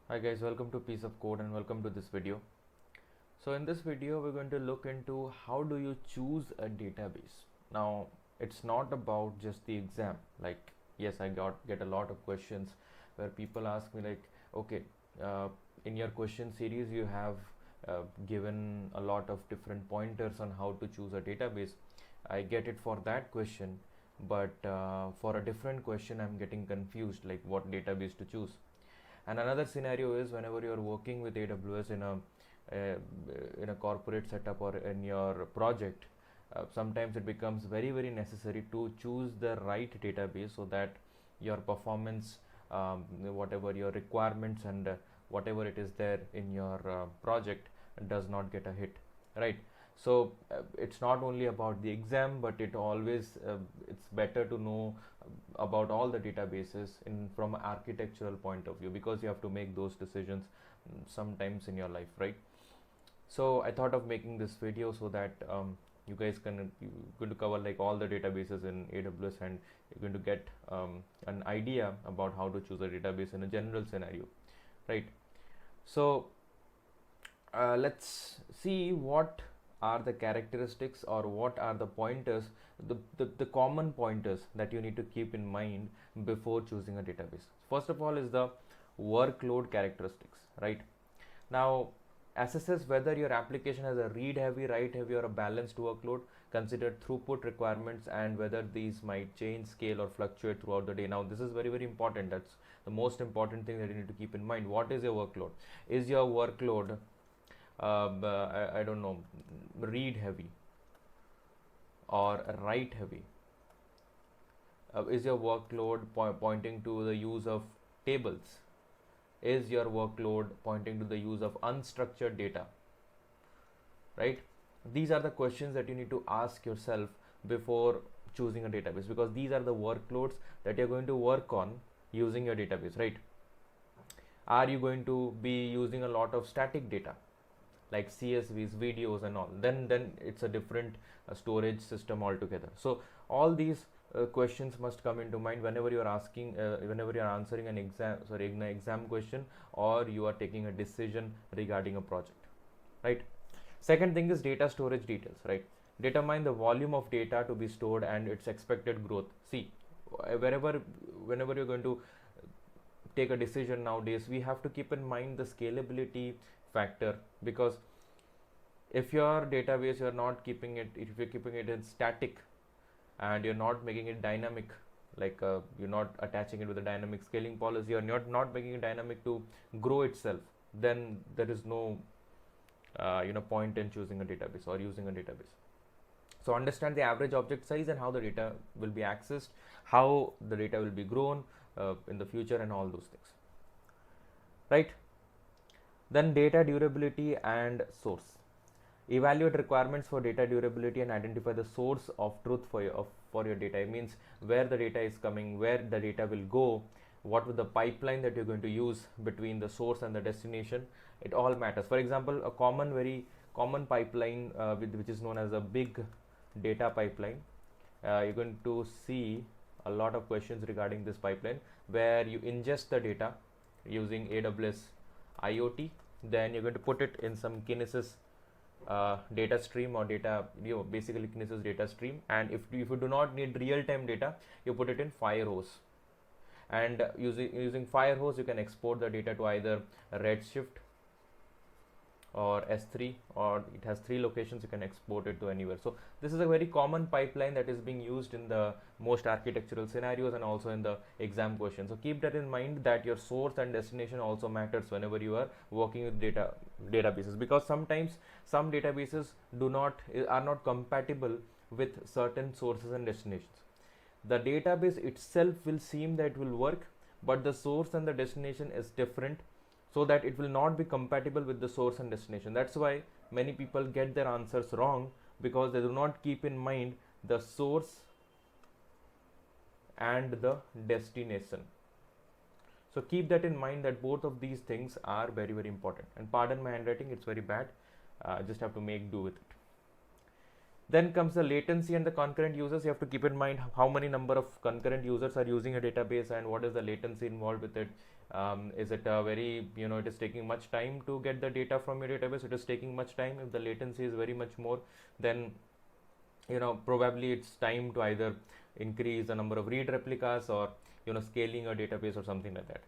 Hi guys, welcome to Piece of Code and welcome to this video. So in this video we're going to look into how do you choose a database. Now it's not about just the exam. Like yes, I get a lot of questions where people ask me like, okay, in your question series you have given a lot of different pointers on how to choose a database. I get it for that question, but for a different question I'm getting confused like what database to choose. And another scenario is whenever you're working with AWS in a corporate setup or in your project, sometimes it becomes very necessary to choose the right database so that your performance, whatever your requirements and whatever it is there in your project does not get a hit, right? So it's not only about the exam, but it's better to know about all the databases from an architectural point of view, because you have to make those decisions sometimes in your life, right? So I thought of making this video so that you're going to cover like all the databases in AWS, and you're going to get an idea about how to choose a database in a general scenario, right? So let's see what are the characteristics or what are the pointers, the common pointers that you need to keep in mind before choosing a database. First of all is the workload characteristics, right? Now assesses whether your application has a read heavy, write heavy, or a balanced workload. Consider throughput requirements and whether these might change, scale, or fluctuate throughout the day. Now this is very important. That's the most important thing that you need to keep in mind. What is your workload? Is your workload I don't know, read heavy or write heavy? Is your workload pointing to the use of tables? Is your workload pointing to the use of unstructured data, right? These are the questions that you need to ask yourself before choosing a database, because these are the workloads that you're going to work on using your database, right? Are you going to be using a lot of static data like CSVs, videos and all? Then it's a different storage system altogether. So all these questions must come into mind whenever you're answering an exam question, or you are taking a decision regarding a project, right? Second thing is data storage details, right? Determine the volume of data to be stored and its expected growth. See, whenever you're going to take a decision nowadays, we have to keep in mind the scalability factor, because if your database if you're keeping it in static and you're not making it dynamic, like you're not attaching it with a dynamic scaling policy, or not making it dynamic to grow itself, then there is no point in choosing a database or using a database. So understand the average object size and how the data will be accessed, how the data will be grown in the future, and all those things, right? Then data durability and source. Evaluate requirements for data durability and identify the source of truth for your data. It means where the data is coming, where the data will go, what was the pipeline that you're going to use between the source and the destination. It all matters. For example, a very common pipeline which is known as a big data pipeline. You're going to see a lot of questions regarding this pipeline, where you ingest the data using AWS IoT, then you're going to put it in some Kinesis data stream or basically Kinesis data stream, and if you do not need real-time data, you put it in Firehose, and using Firehose you can export the data to either Redshift or S3, or it has 3 locations, you can export it to anywhere. So this is a very common pipeline that is being used in the most architectural scenarios and also in the exam questions. So keep that in mind, that your source and destination also matters whenever you are working with databases, because sometimes some databases are not compatible with certain sources and destinations. The database itself will seem that it will work, but the source and the destination is different, so that it will not be compatible with the source and destination. That's why many people get their answers wrong, because they do not keep in mind the source and the destination. So keep that in mind, that both of these things are very important. And pardon my handwriting, it's very bad. I just have to make do with it. Then comes the latency and the concurrent users. You have to keep in mind how many number of concurrent users are using a database and what is the latency involved with it. Is it a very, it is taking much time to get the data from your database? It is taking much time. If the latency is very much more, then probably it's time to either increase the number of read replicas or scaling a database or something like that.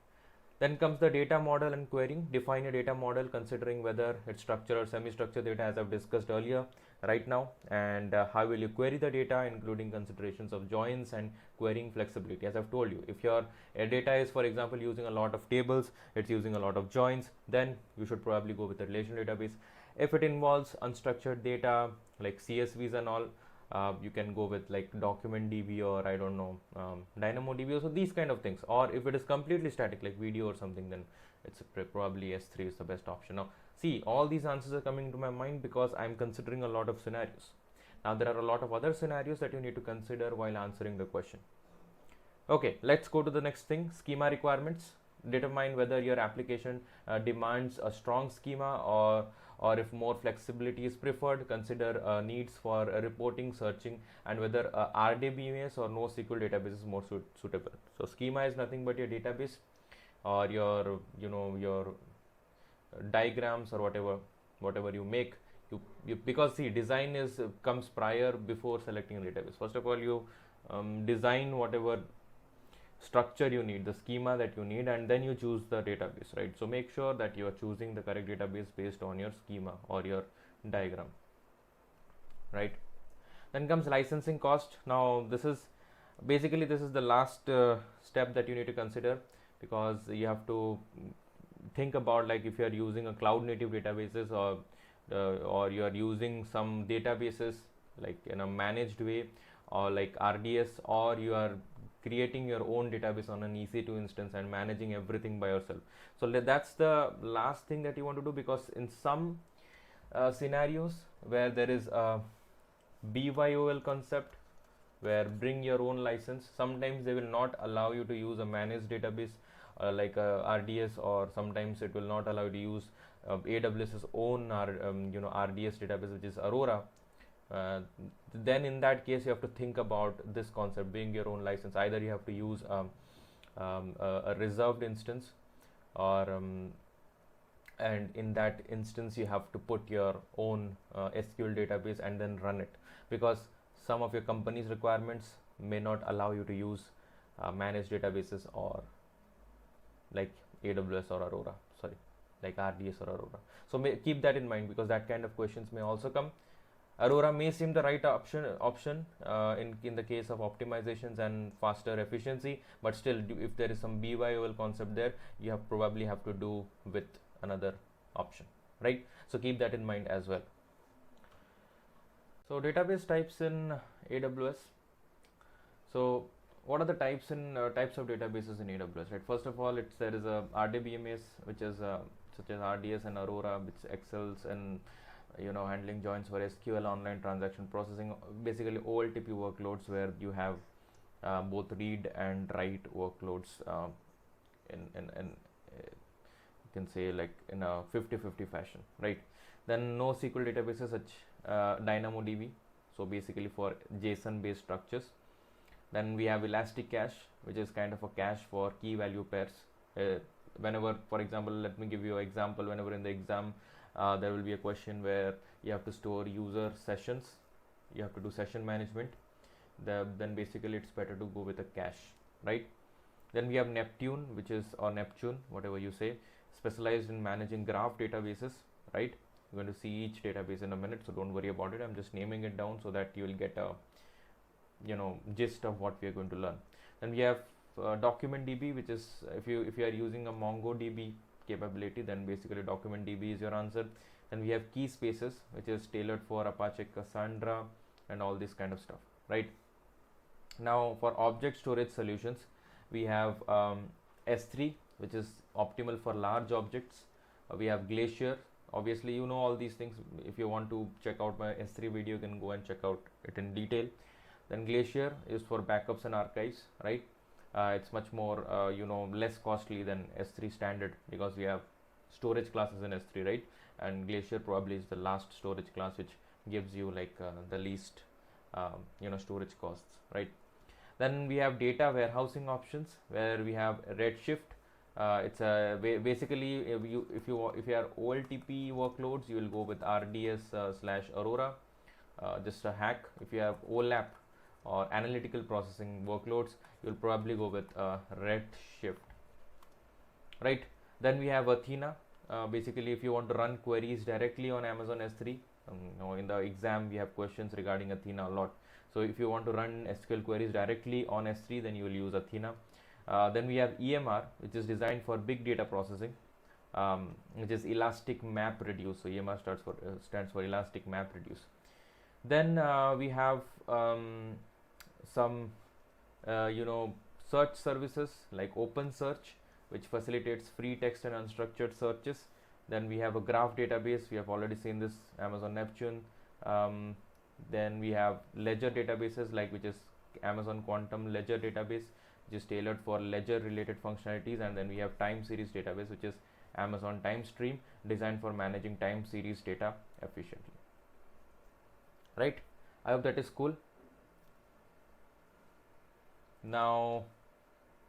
Then comes the data model and querying. Define a data model considering whether it's structured or semi-structured data, as I've discussed earlier right now, and how will you query the data, including considerations of joins and querying flexibility. As I've told you, if your data is, for example, using a lot of tables, it's using a lot of joins, then you should probably go with a relational database. If it involves unstructured data like CSVs and all, you can go with like DocumentDB or I don't know, DynamoDB. So these kind of things. Or if it is completely static like video or something, then it's probably S3 is the best option. Now see, all these answers are coming to my mind because I'm considering a lot of scenarios. Now there are a lot of other scenarios that you need to consider while answering the question. Okay, let's go to the next thing. Schema requirements. Determine whether your application demands a strong schema or if more flexibility is preferred. Consider needs for reporting, searching, and whether RDBMS or NoSQL database is more suitable. So schema is nothing but your database or your your diagrams or whatever you make. You because see, design is comes prior before selecting a database. First of all, you design whatever structure you need, the schema that you need, and then you choose the database, right? So make sure that you are choosing the correct database based on your schema or your diagram, right? Then comes licensing cost. Now this is the last step that you need to consider, because you have to think about, like, if you are using a cloud native databases or you are using some databases like in a managed way or like RDS, or you are creating your own database on an EC2 instance and managing everything by yourself. So that's the last thing that you want to do, because in some scenarios where there is a BYOL concept, where bring your own license, sometimes they will not allow you to use a managed database like RDS, or sometimes it will not allow you to use AWS's own RDS database, which is Aurora. Then in that case you have to think about this concept, being your own license. Either you have to use a reserved instance, or and in that instance you have to put your own SQL database and then run it, because some of your company's requirements may not allow you to use managed databases or like AWS or Aurora, like RDS or Aurora. So keep that in mind, because that kind of questions may also come. Aurora may seem the right option in the case of optimizations and faster efficiency, but still, if there is some BYOL concept there, you probably have to do with another option, right? So keep that in mind as well. So database types in AWS. So what are the types of databases in AWS, right? First of all, there is a RDBMS, which is such as RDS and Aurora, which excels in handling joins for SQL, online transaction processing, basically OLTP workloads, where you have both read and write workloads in you can say like in a 50-50 fashion, right? Then NoSQL databases such DynamoDB, so basically for JSON based structures. Then we have ElastiCache, which is kind of a cache for key value pairs. Whenever, for example, let me give you an example. Whenever in the exam there will be a question where you have to store user sessions, you have to do session management, then basically it's better to go with a cache, right? Then we have Neptune, or Neptune, whatever you say, specialized in managing graph databases, right? You're going to see each database in a minute, so don't worry about it. I'm just naming it down so that you will get a gist of what we are going to learn. Then we have DocumentDB, which is if you are using a MongoDB capability, then basically DocumentDB is your answer. Then we have Keyspaces, which is tailored for Apache Cassandra and all this kind of stuff, right? Now for object storage solutions, we have S3, which is optimal for large objects. We have Glacier. Obviously you know all these things. If you want to check out my S3 video, you can go and check out it in detail. Then Glacier is for backups and archives, right? It's much more less costly than S3 standard, because we have storage classes in S3, right? And Glacier probably is the last storage class which gives you like the least storage costs, right? Then we have data warehousing options, where we have Redshift. It's a basically, if you are OLTP workloads, you will go with RDS / Aurora. Just a hack. If you have OLAP or analytical processing workloads, you'll probably go with Redshift, right? Then we have Athena. Basically, if you want to run queries directly on Amazon S3, in the exam we have questions regarding Athena a lot. So if you want to run SQL queries directly on S3, then you will use Athena. Then we have EMR, which is designed for big data processing, which is Elastic Map Reduce. So EMR stands for Elastic Map Reduce. Then we have some search services like OpenSearch, which facilitates free text and unstructured searches. Then we have a graph database. We have already seen this, Amazon Neptune. Then we have ledger databases, which is Amazon Quantum Ledger Database, which is tailored for ledger related functionalities. And then we have time series database, which is Amazon Timestream, designed for managing time series data efficiently, right? I hope that is cool. Now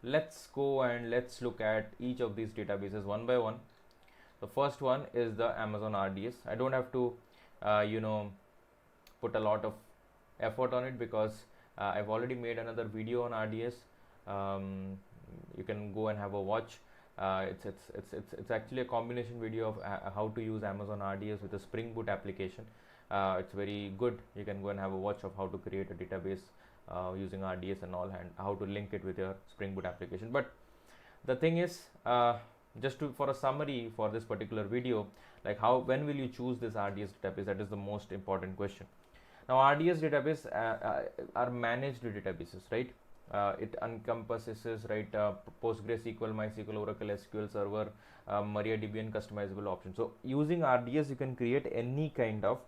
let's go and let's look at each of these databases one by one. The first one is the Amazon RDS. I don't have to put a lot of effort on it, because I've already made another video on RDS. You can go and have a watch. It's actually a combination video of how to use Amazon RDS with a Spring Boot application. It's very good. You can go and have a watch of how to create a database using RDS and all, and how to link it with your Spring Boot application. But the thing is, for a summary for this particular video, when will you choose this RDS database? That is the most important question. Now, RDS database are managed databases, right? It encompasses, right, PostgreSQL, MySQL, Oracle SQL Server, MariaDB, and customizable options. So using RDS, you can create any kind of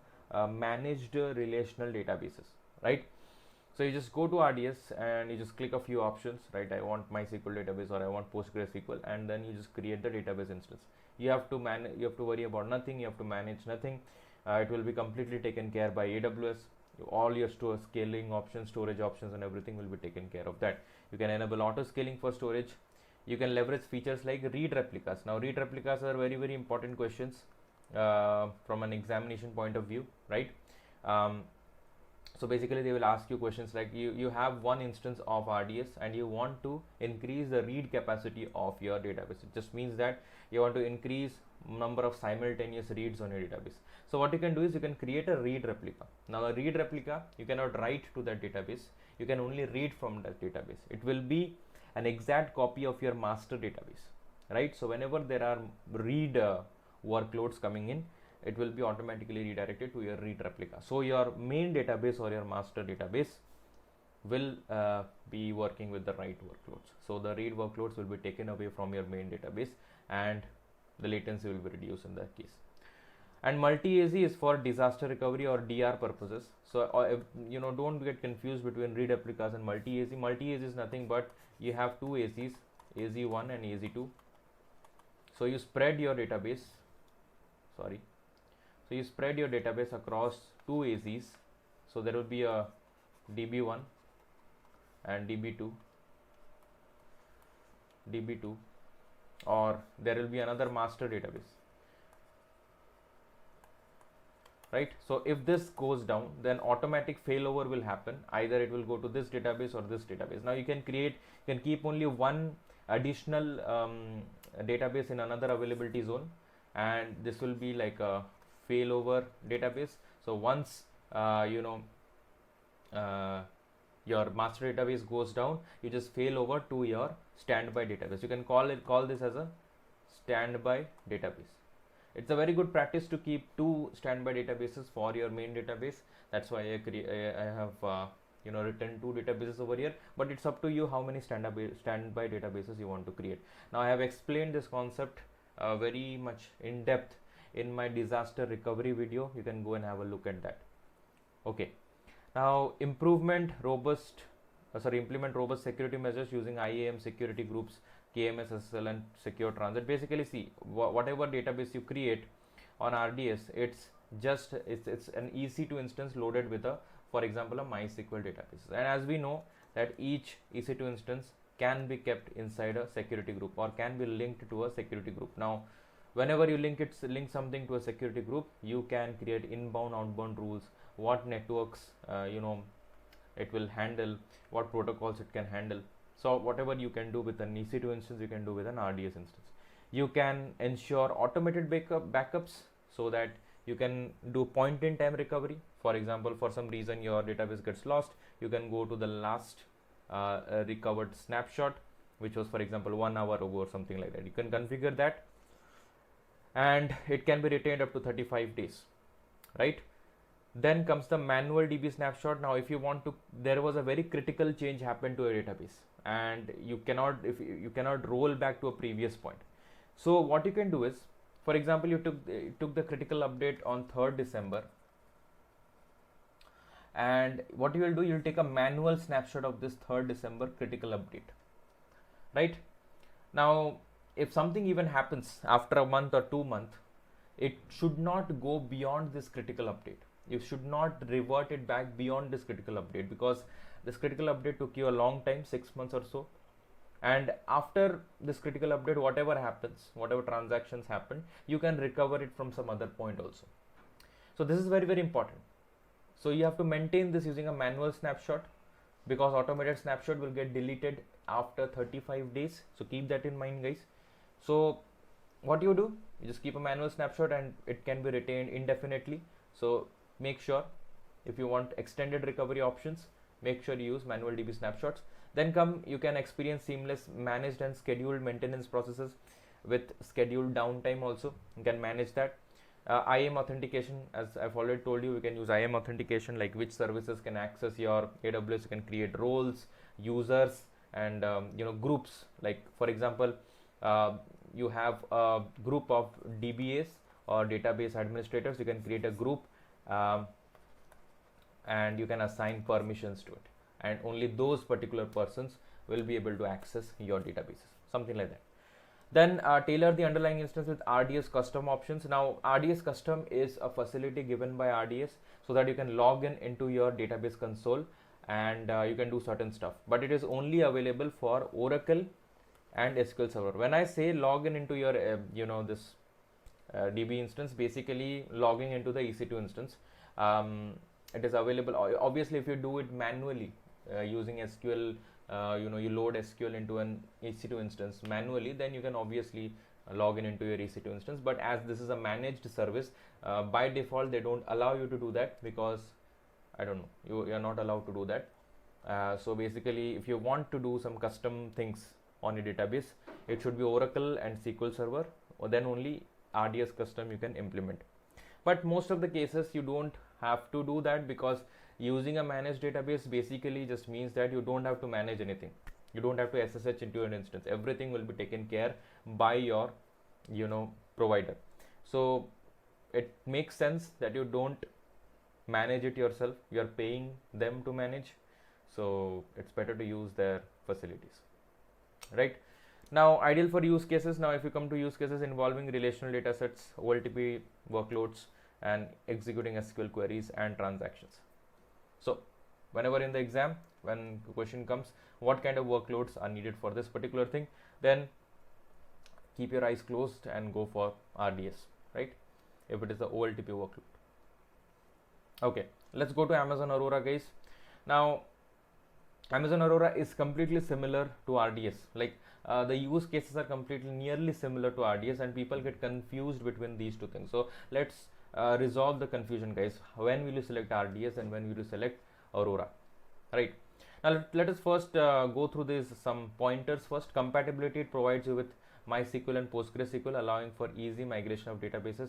managed relational databases, right? So you just go to RDS and you just click a few options, right? I want MySQL database, or I want PostgreSQL, and then you just create the database instance. You have to worry about nothing. You have to manage nothing. It will be completely taken care by AWS. All your scaling options, storage options, and everything will be taken care of that. You can enable auto scaling for storage. You can leverage features like read replicas. Now, read replicas are very, very important questions from an examination point of view, right? So basically, they will ask you questions like, you have one instance of RDS and you want to increase the read capacity of your database. It just means that you want to increase number of simultaneous reads on your database. So what you can do is you can create a read replica. Now, a read replica, you cannot write to that database. You can only read from that database. It will be an exact copy of your master database, right? So whenever there are read workloads coming in, it will be automatically redirected to your read replica. So your main database or your master database will be working with the write workloads. So the read workloads will be taken away from your main database, and the latency will be reduced in that case. And multi-AZ is for disaster recovery or DR purposes. So don't get confused between read replicas and multi-AZ. Multi-AZ is nothing but you have two AZs, AZ1 and AZ2. So you spread your database, across two AZs. So there will be a DB1 and DB2, or there will be another master database, right? So if this goes down, then automatic failover will happen. Either it will go to this database or this database. Now you can keep only one additional database in another availability zone, and this will be like a failover database. So once your master database goes down, you just fail over to your standby database. You can call this as a standby database. It's a very good practice to keep two standby databases for your main database. That's why I have written two databases over here, but it's up to you how many standby databases you want to create. Now I have explained this concept very much in depth in my disaster recovery video. You can go and have a look at that. Okay, now implement robust security measures using IAM security groups, KMS, SSL, and secure transit. Basically, see, whatever database you create on RDS, it's just it's an EC2 instance loaded with a, for example, a MySQL database. And as we know that each EC2 instance can be kept inside a security group or can be linked to a security group. Now whenever you link something to a security group, you can create inbound outbound rules, what networks it will handle, what protocols it can handle. So whatever you can do with an EC2 instance, you can do with an RDS instance. You can ensure automated backups so that you can do point in time recovery. For example, for some reason your database gets lost, you can go to the last recovered snapshot, which was, for example, 1 hour ago or something like that. You can configure that, and it can be retained up to 35 days, right? Then comes the manual DB snapshot. Now if you want to, there was a very critical change happened to a database and you cannot roll back to a previous point. So what you can do is, for example, you took the critical update on 3rd December, and what you will do, you'll take a manual snapshot of this 3rd December critical update, right? Now if something even happens after a month or 2 months, it should not go beyond this critical update. You should not revert it back beyond this critical update, because this critical update took you a long time, 6 months or so. And after this critical update, whatever happens, whatever transactions happen, you can recover it from some other point also. So this is very, very important. So you have to maintain this using a manual snapshot, because automated snapshot will get deleted after 35 days. So keep that in mind, guys. So what you do, you just keep a manual snapshot and it can be retained indefinitely. So make sure, if you want extended recovery options, make sure you use manual DB snapshots. Then you can experience seamless managed and scheduled maintenance processes with scheduled downtime also. You can manage that. IAM authentication, as I've already told you, we can use IAM authentication, like which services can access your AWS. You can create roles, users, and groups. Like for example, you have a group of DBAs or database administrators. You can create a group and you can assign permissions to it, and only those particular persons will be able to access your databases, something like that. Then tailor the underlying instance with RDS custom options. Now RDS custom is a facility given by RDS so that you can log into your database console and you can do certain stuff, but it is only available for Oracle and SQL Server. When I say login into your this DB instance, basically logging into the EC2 instance. It is available. Obviously, if you do it manually using SQL, you load SQL into an EC2 instance manually, then you can obviously log into your EC2 instance. But as this is a managed service, by default they don't allow you to do that, because I don't know, you are not allowed to do that. So basically, if you want to do some custom things on your database, it should be Oracle and SQL Server, or then only RDS custom you can implement. But most of the cases you don't have to do that, because using a managed database basically just means that you don't have to manage anything. You don't have to SSH into an instance. Everything will be taken care by your provider. So it makes sense that you don't manage it yourself. You are paying them to manage, so it's better to use their facilities, right? Now ideal for use cases. Now if you come to use cases involving relational data sets, OLTP workloads, and executing SQL queries and transactions. So whenever in the exam, when the question comes, what kind of workloads are needed for this particular thing, then keep your eyes closed and go for RDS, right? If it is the OLTP workload. Okay, let's go to Amazon Aurora, guys. Now Amazon Aurora is completely similar to RDS. Like the use cases are completely nearly similar to RDS, and people get confused between these two things. So let's resolve the confusion, guys. When will you select RDS and when will you select Aurora, right? Now let us first go through these some pointers. First, compatibility. It provides you with MySQL and PostgreSQL, allowing for easy migration of databases.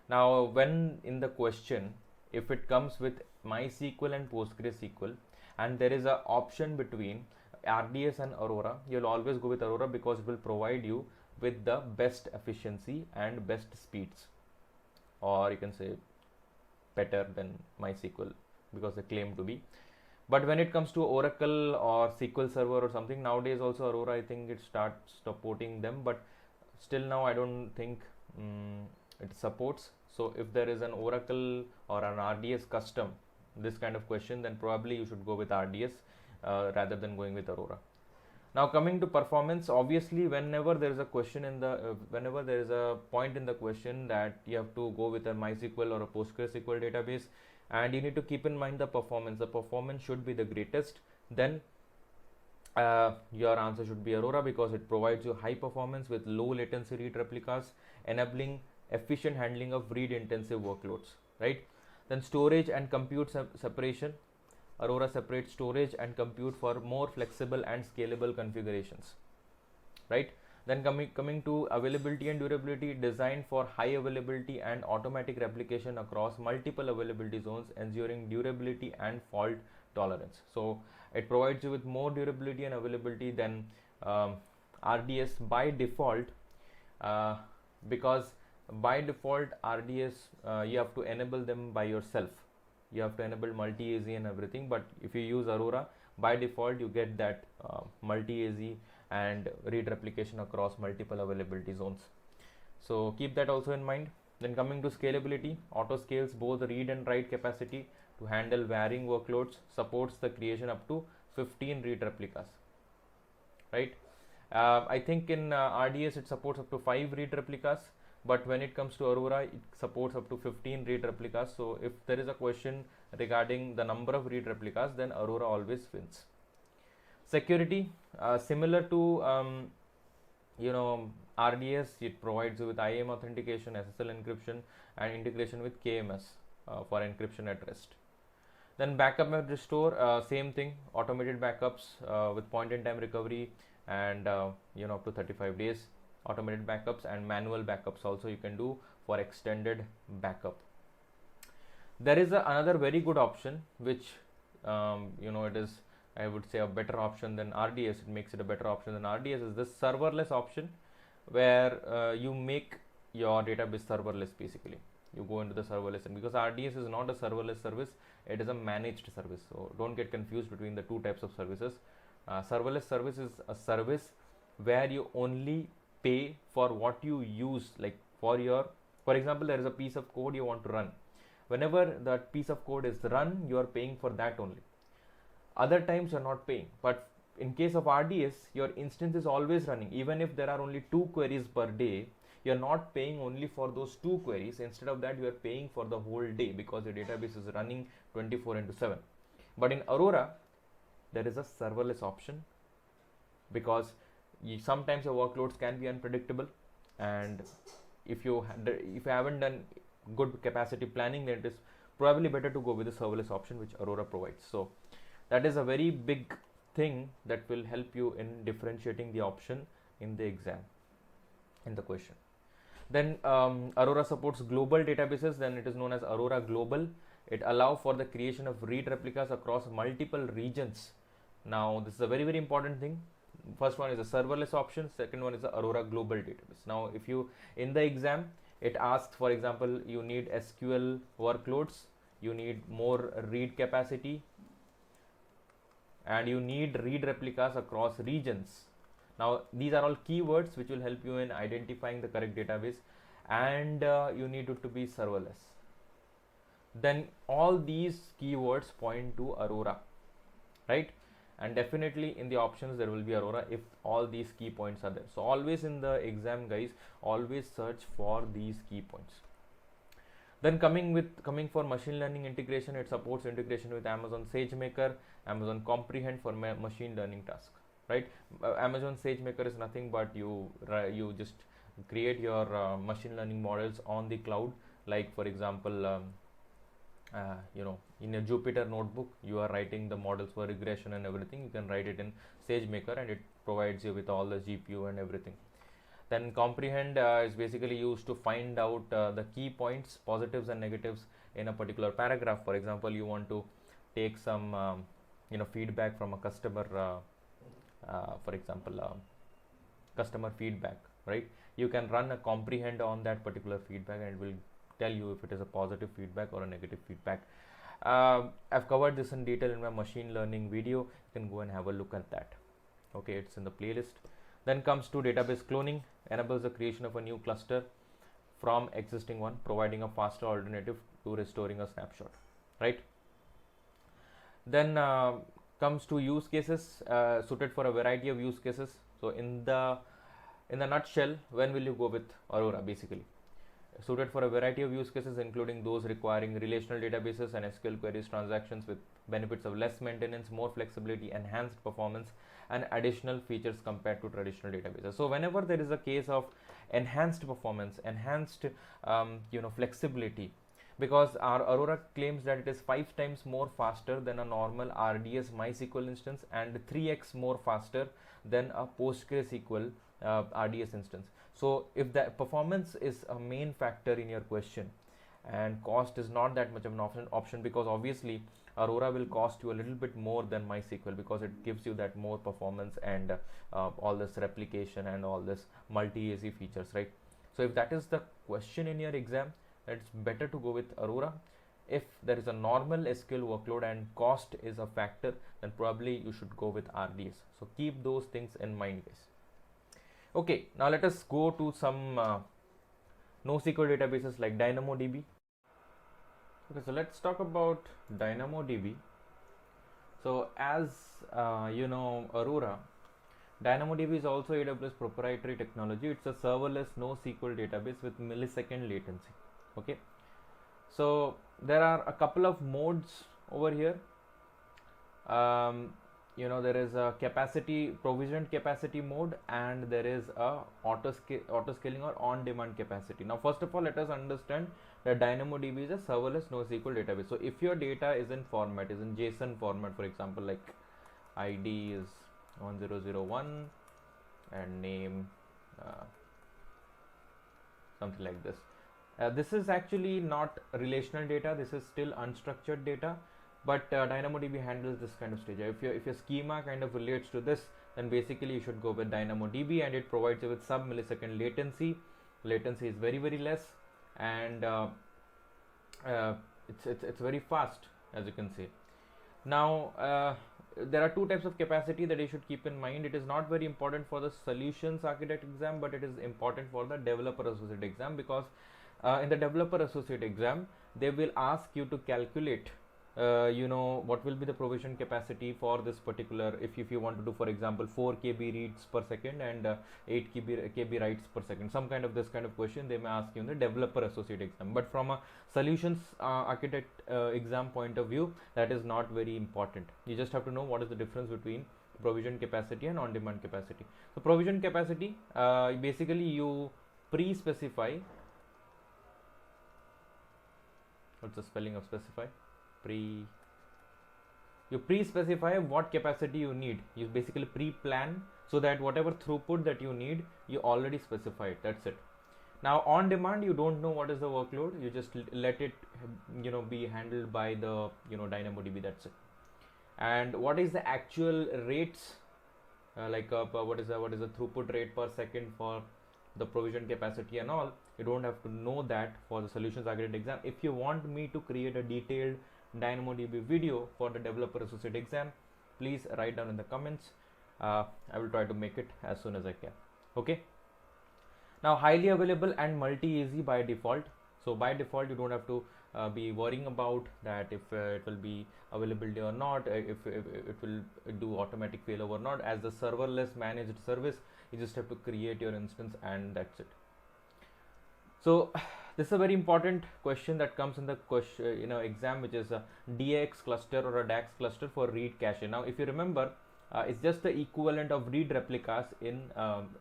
Now when in the question, if it comes with MySQL and PostgreSQL and there is an option between RDS and Aurora, you'll always go with Aurora, because it will provide you with the best efficiency and best speeds, or you can say better than MySQL, because they claim to be. But when it comes to Oracle or SQL Server or something, nowadays also Aurora, I think it starts supporting them, but still now I don't think it supports. So if there is an Oracle or an RDS custom, this kind of question, then probably you should go with RDS rather than going with Aurora. Now coming to performance, obviously whenever there is a question in the whenever there is a point in the question that you have to go with a MySQL or a PostgreSQL database, and you need to keep in mind the performance should be the greatest, then your answer should be Aurora, because it provides you high performance with low latency read replicas, enabling efficient handling of read intensive workloads, right? Then storage and compute separation. Aurora separates storage and compute for more flexible and scalable configurations, right? Then coming to availability and durability, designed for high availability and automatic replication across multiple availability zones, ensuring durability and fault tolerance. So it provides you with more durability and availability than RDS by default, because by default RDS you have to enable them by yourself. You have to enable multi-AZ and everything, but if you use Aurora, by default you get that multi-AZ and read replication across multiple availability zones. So keep that also in mind. Then coming to scalability, auto scales both read and write capacity to handle varying workloads, supports the creation up to 15 read replicas, right? I think in RDS it supports up to 5 read replicas, but when it comes to Aurora, it supports up to 15 read replicas. So if there is a question regarding the number of read replicas, then Aurora always wins. Security, similar to RDS, it provides you with IAM authentication, SSL encryption, and integration with KMS for encryption at rest. Then backup and restore, same thing, automated backups with point-in-time recovery and up to 35 days. Automated backups and manual backups also you can do for extended backup. There is another very good option which it is, I would say, a better option than RDS. It makes it a better option than RDS, is this serverless option, where you make your database serverless. Basically you go into the serverless, and because RDS is not a serverless service, it is a managed service, so don't get confused between the two types of services. Serverless service is a service where you only pay for what you use, like for example, there is a piece of code you want to run. Whenever that piece of code is run, you are paying for that only. Other times you are not paying. But in case of RDS, your instance is always running. Even if there are only 2 queries per day, you are not paying only for those 2 queries. Instead of that, you are paying for the whole day, because your database is running 24/7. But in Aurora, there is a serverless option, because sometimes your workloads can be unpredictable, and if you haven't done good capacity planning, then it is probably better to go with the serverless option which Aurora provides. So that is a very big thing that will help you in differentiating the option in the exam, in the question. Then Aurora supports global databases, then it is known as Aurora Global. It allows for the creation of read replicas across multiple regions. Now this is a very, very important thing. First one is a serverless option, second one is the Aurora Global database. Now if you, in the exam, it asks, for example, you need SQL workloads, you need more read capacity, and you need read replicas across regions. Now these are all keywords which will help you in identifying the correct database, and you need it to be serverless. Then all these keywords point to Aurora, right? And definitely in the options there will be Aurora if all these key points are there. So always in the exam, guys, always search for these key points. Then coming for machine learning integration, it supports integration with Amazon SageMaker, Amazon Comprehend for machine learning tasks, right? Amazon SageMaker is nothing but you just create your machine learning models on the cloud. Like for example, in a Jupyter notebook, you are writing the models for regression and everything. You can write it in SageMaker, and it provides you with all the GPU and everything. Then Comprehend is basically used to find out the key points, positives and negatives in a particular paragraph. For example, you want to take some feedback from a customer, for example, customer feedback, right? You can run a Comprehend on that particular feedback, and it will tell you if it is a positive feedback or a negative feedback. I've covered this in detail in my machine learning video. You can go and have a look at that. Okay, it's in the playlist. Then comes to database cloning, enables the creation of a new cluster from existing one, providing a faster alternative to restoring a snapshot, right? Then comes to use cases suited for a variety of use cases. So in the nutshell, when will you go with Aurora? Basically suited for a variety of use cases, including those requiring relational databases and SQL queries transactions, with benefits of less maintenance, more flexibility, enhanced performance, and additional features compared to traditional databases. So whenever there is a case of enhanced performance, enhanced flexibility, because our Aurora claims that it is 5 times more faster than a normal RDS MySQL instance and 3x more faster than a PostgreSQL RDS instance. So if the performance is a main factor in your question and cost is not that much of an option, because obviously Aurora will cost you a little bit more than MySQL, because it gives you that more performance and all this replication and all this multi-AZ features, right? So if that is the question in your exam, it's better to go with Aurora. If there is a normal SQL workload and cost is a factor, then probably you should go with RDS. So keep those things in mind, guys. Okay, now let us go to some NoSQL databases like DynamoDB. Okay, so let's talk about DynamoDB. So as Aurora, DynamoDB is also AWS proprietary technology. It's a serverless NoSQL database with millisecond latency. Okay, so there are a couple of modes over here. There is a provisioned capacity mode, and there is a auto scaling or on demand capacity. Now first of all, let us understand that DynamoDB is a serverless NoSQL database. So if your data is in JSON format, for example, like ID is 1001 and name something like this. This is actually not relational data. This is still unstructured data. But DynamoDB handles this kind of stage. If your schema kind of relates to this, then basically you should go with DynamoDB, and it provides you with sub-millisecond latency. Latency is very, very less, and it's very fast, as you can see. Now there are two types of capacity that you should keep in mind. It is not very important for the solutions architect exam, but it is important for the developer associate exam, because in the developer associate exam they will ask you to calculate what will be the provision capacity for this particular, if you want to do, for example, 4 KB reads per second and 8 KB writes per second, some kind of this kind of question they may ask you in the developer associate exam. But from a solutions architect exam point of view, that is not very important. You just have to know what is the difference between provision capacity and on demand capacity. So provision capacity, basically you pre-specify. What's the spelling of specify? You pre-specify what capacity you need. You basically pre-plan, so that whatever throughput that you need, you already specify it. That's it. Now on demand, you don't know what is the workload. You just let it be handled by the DynamoDB. That's it. And what is the actual rates, what is the throughput rate per second for the provision capacity and all, you don't have to know that for the solutions architect exam. If you want me to create a detailed DynamoDB video for the developer associate exam, please write down in the comments. I will try to make it as soon as I can. Okay. Now highly available and multi-AZ by default. So by default you don't have to be worrying about that if it will be availability or not, if it will do automatic failover or not. As the serverless managed service, you just have to create your instance and that's it. So this is a very important question that comes in the question exam, which is a DAX cluster or a DAX cluster for read cache. Now if you remember, it's just the equivalent of read replicas in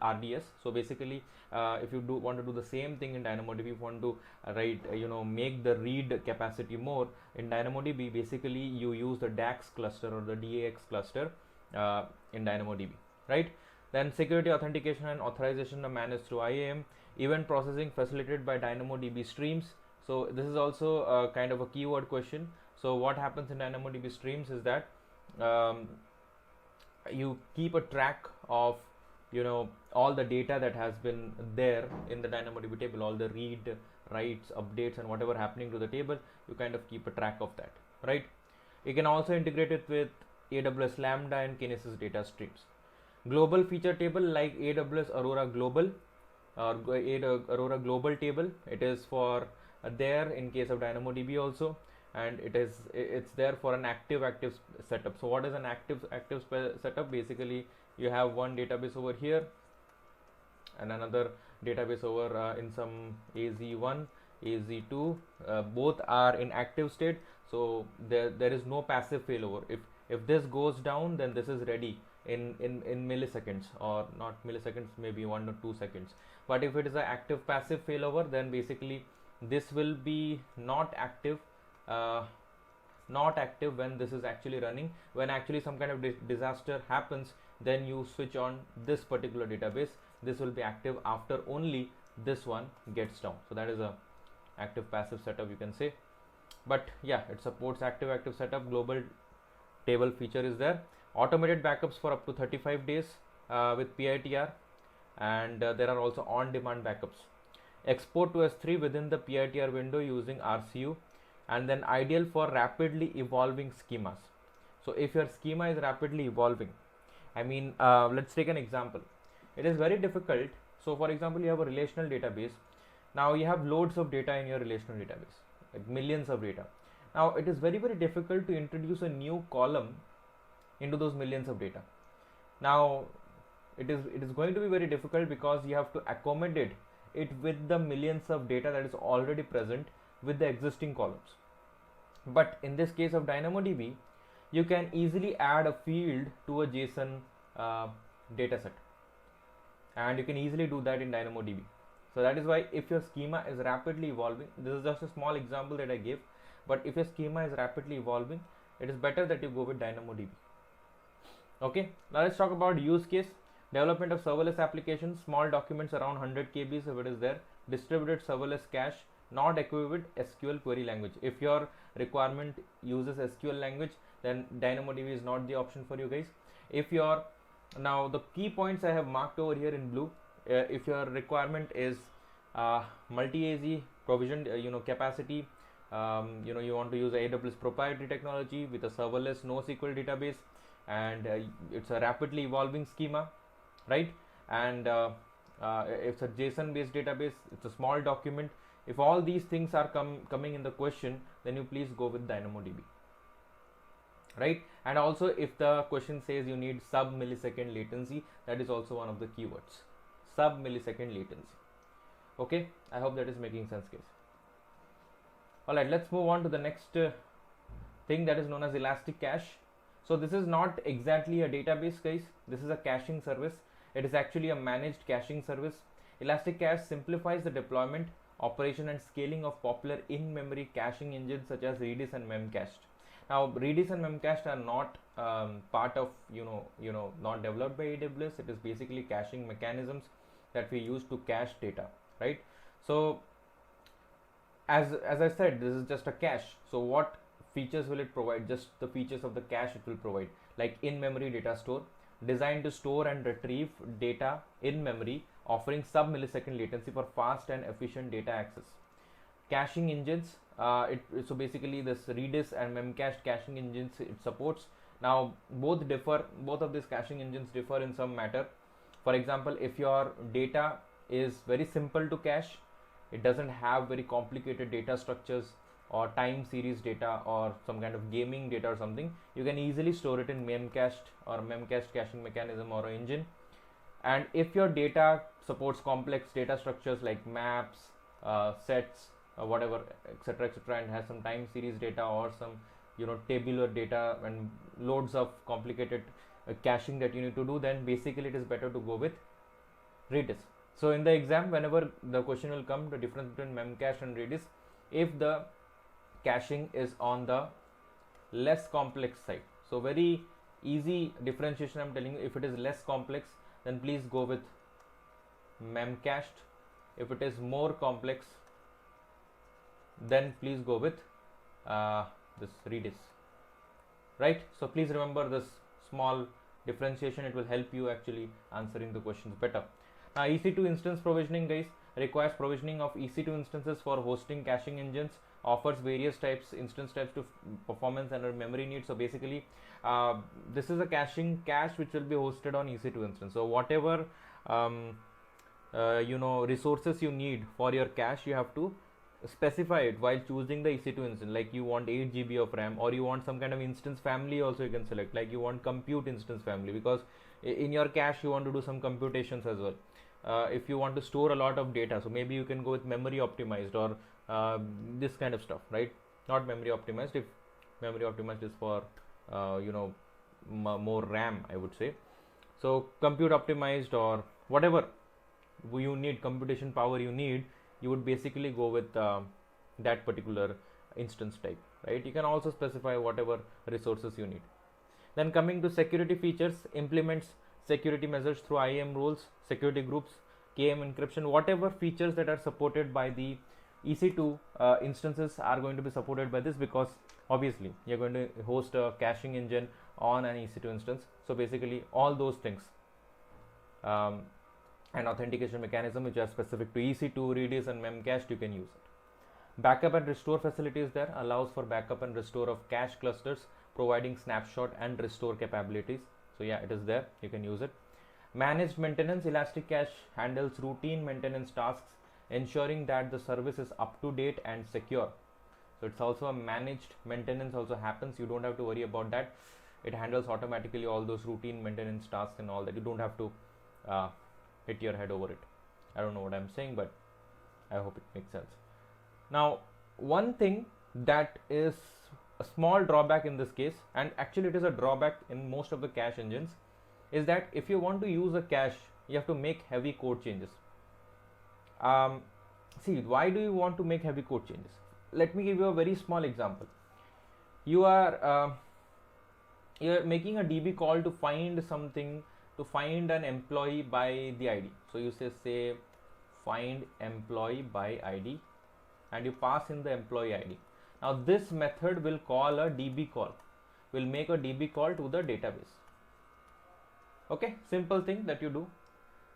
RDS. So basically if you want to do the same thing in DynamoDB, if you want to make the read capacity more in DynamoDB, basically you use the DAX cluster or the DAX cluster in DynamoDB, right? Then security authentication and authorization are managed through IAM. Event processing facilitated by DynamoDB streams. So this is also kind of a keyword question. So what happens in DynamoDB streams is that you keep a track of all the data that has been there in the DynamoDB table, all the read, writes, updates, and whatever happening to the table, you kind of keep a track of that, right? You can also integrate it with AWS Lambda and Kinesis data streams. Global feature table like AWS Aurora Global or Aurora global table. It is for there in case of DynamoDB also, and it's there for an active setup. So what is an active setup? Basically, you have one database over here and another database over in some AZ1, AZ2. Both are in active state, so there is no passive failover. If this goes down, then this is ready in milliseconds, or not milliseconds, maybe 1 or 2 seconds. But if it is an active passive failover, then basically this will be not active when this is actually running. When actually some kind of disaster happens, then you switch on this particular database. This will be active after only this one gets down. So that is a active passive setup, you can say. But yeah, it supports active setup. Global table feature is there. Automated backups for up to 35 days with PITR, and there are also on-demand backups. Export to S3 within the PITR window using RCU, and then ideal for rapidly evolving schemas. So if your schema is rapidly evolving, I mean, let's take an example. It is very difficult. So for example, you have a relational database. Now you have loads of data in your relational database, like millions of data. Now it is very difficult to introduce a new column into those millions of data. Now it is going to be very difficult because you have to accommodate it with the millions of data that is already present with the existing columns. But in this case of DynamoDB, you can easily add a field to a JSON dataset, and you can easily do that in DynamoDB. So that is why if your schema is rapidly evolving, this is just a small example that I gave, but if your schema is rapidly evolving, it is better that you go with DynamoDB. Okay, now let's talk about use case. Development of serverless applications, small documents around 100 KBs if it is there. Distributed serverless cache, not equipped with SQL query language. If your requirement uses SQL language, then DynamoDB is not the option for you guys. If your, now the key points I have marked over here in blue. If your requirement is multi-AZ provisioned, capacity, you want to use AWS proprietary technology with a serverless NoSQL database, and it's a rapidly evolving schema, right? And it's a JSON based database, it's a small document. If all these things are coming in the question, then you please go with DynamoDB, right? And also if the question says you need sub millisecond latency, that is also one of the keywords, sub millisecond latency. Okay, I hope that is making sense, guys. All right, let's move on to the next thing that is known as ElastiCache. So this is not exactly a database, guys. This is a caching service. It is actually a managed caching service. ElastiCache simplifies the deployment, operation and scaling of popular in-memory caching engines such as Redis and Memcached. Now Redis and Memcached are not part of, not developed by AWS. It is basically caching mechanisms that we use to cache data, right? So as I said, this is just a cache. So what features will it provide? Just the features of the cache it will provide, like in-memory data store, designed to store and retrieve data in memory, offering sub-millisecond latency for fast and efficient data access. Caching engines, so basically this Redis and Memcached caching engines it supports. Now both of these caching engines differ in some matter. For example, if your data is very simple to cache, it doesn't have very complicated data structures or time series data or some kind of gaming data or something, you can easily store it in Memcached or Memcached caching mechanism or engine. And if your data supports complex data structures like maps, sets, whatever, etc., and has some time series data or some tabular data and loads of complicated caching that you need to do, then basically it is better to go with Redis. So in the exam, whenever the question will come, the difference between Memcache and Redis, if the caching is on the less complex side, so very easy differentiation I'm telling you, if it is less complex, then please go with Memcached. If it is more complex, then please go with this Redis, right? So please remember this small differentiation, it will help you actually answering the questions better. Now EC2 instance provisioning, guys, requires provisioning of EC2 instances for hosting caching engines, offers various instance types to performance and memory needs. So basically this is a cache which will be hosted on EC2 instance. So whatever resources you need for your cache, you have to specify it while choosing the EC2 instance. Like you want 8 GB of RAM, or you want some kind of instance family also you can select, like you want compute instance family, because in your cache you want to do some computations as well. If you want to store a lot of data, so maybe you can go with memory optimized or this kind of stuff, right? Not memory optimized. If memory optimized is for more RAM, I would say. So compute optimized or whatever you need, computation power you need, you would basically go with that particular instance type, right? You can also specify whatever resources you need. Then coming to security features, implements security measures through IAM rules, security groups, KM encryption, whatever features that are supported by the EC2 instances are going to be supported by this, because obviously you're going to host a caching engine on an EC2 instance. So basically all those things, and authentication mechanism which are specific to EC2, Redis and Memcached, you can use it. Backup and restore facility is there, allows for backup and restore of cache clusters, providing snapshot and restore capabilities. So yeah, it is there, you can use it. Managed maintenance, ElastiCache handles routine maintenance tasks, ensuring that the service is up to date and secure. So it's also a managed maintenance also happens, you don't have to worry about that. It handles automatically all those routine maintenance tasks and all that. You don't have to hit your head over it. I don't know what I'm saying, but I hope it makes sense. Now, one thing that is a small drawback in this case, and actually it is a drawback in most of the cache engines, is that if you want to use a cache, you have to make heavy code changes. See, why do you want to make heavy code changes? Let me give you a very small example. You're making a DB call to find something, to find an employee by the ID. So you say find employee by ID, and you pass in the employee ID. Now this method will call a DB call, will make a DB call to the database. Okay, simple thing that you do.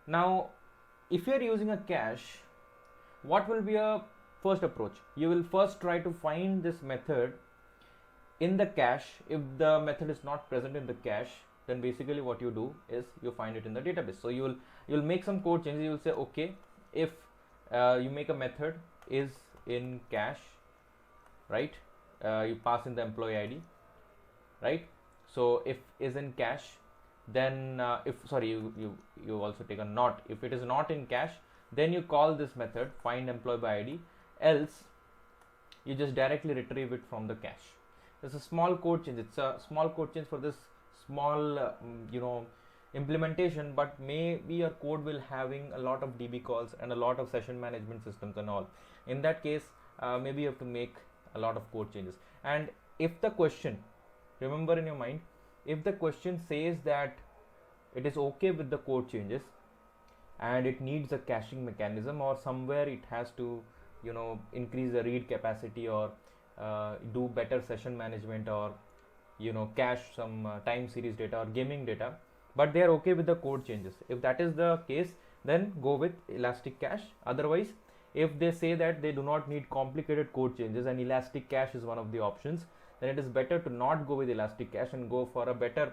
Now if you are using a cache, what will be a first approach? You will first try to find this method in the cache. If the method is not present in the cache, then basically what you do is you find it in the database. So you'll make some code changes. You will say, okay, if you make a method is in cache, right? You pass in the employee ID, right? So if is in cache, then you also take a not. If it is not in cache, then you call this method find employee by ID, else you just directly retrieve it from the cache. There's a small code change. It's a small code change for this small implementation, but maybe your code will having a lot of DB calls and a lot of session management systems and all. In that case, maybe you have to make a lot of code changes. And if the question, remember in your mind, if the question says that it is okay with the code changes and it needs a caching mechanism, or somewhere it has to increase the read capacity, or do better session management, or cache some time series data or gaming data, but they are okay with the code changes. If that is the case, then go with ElastiCache. Otherwise, if they say that they do not need complicated code changes and ElastiCache is one of the options, then it is better to not go with ElastiCache and go for a better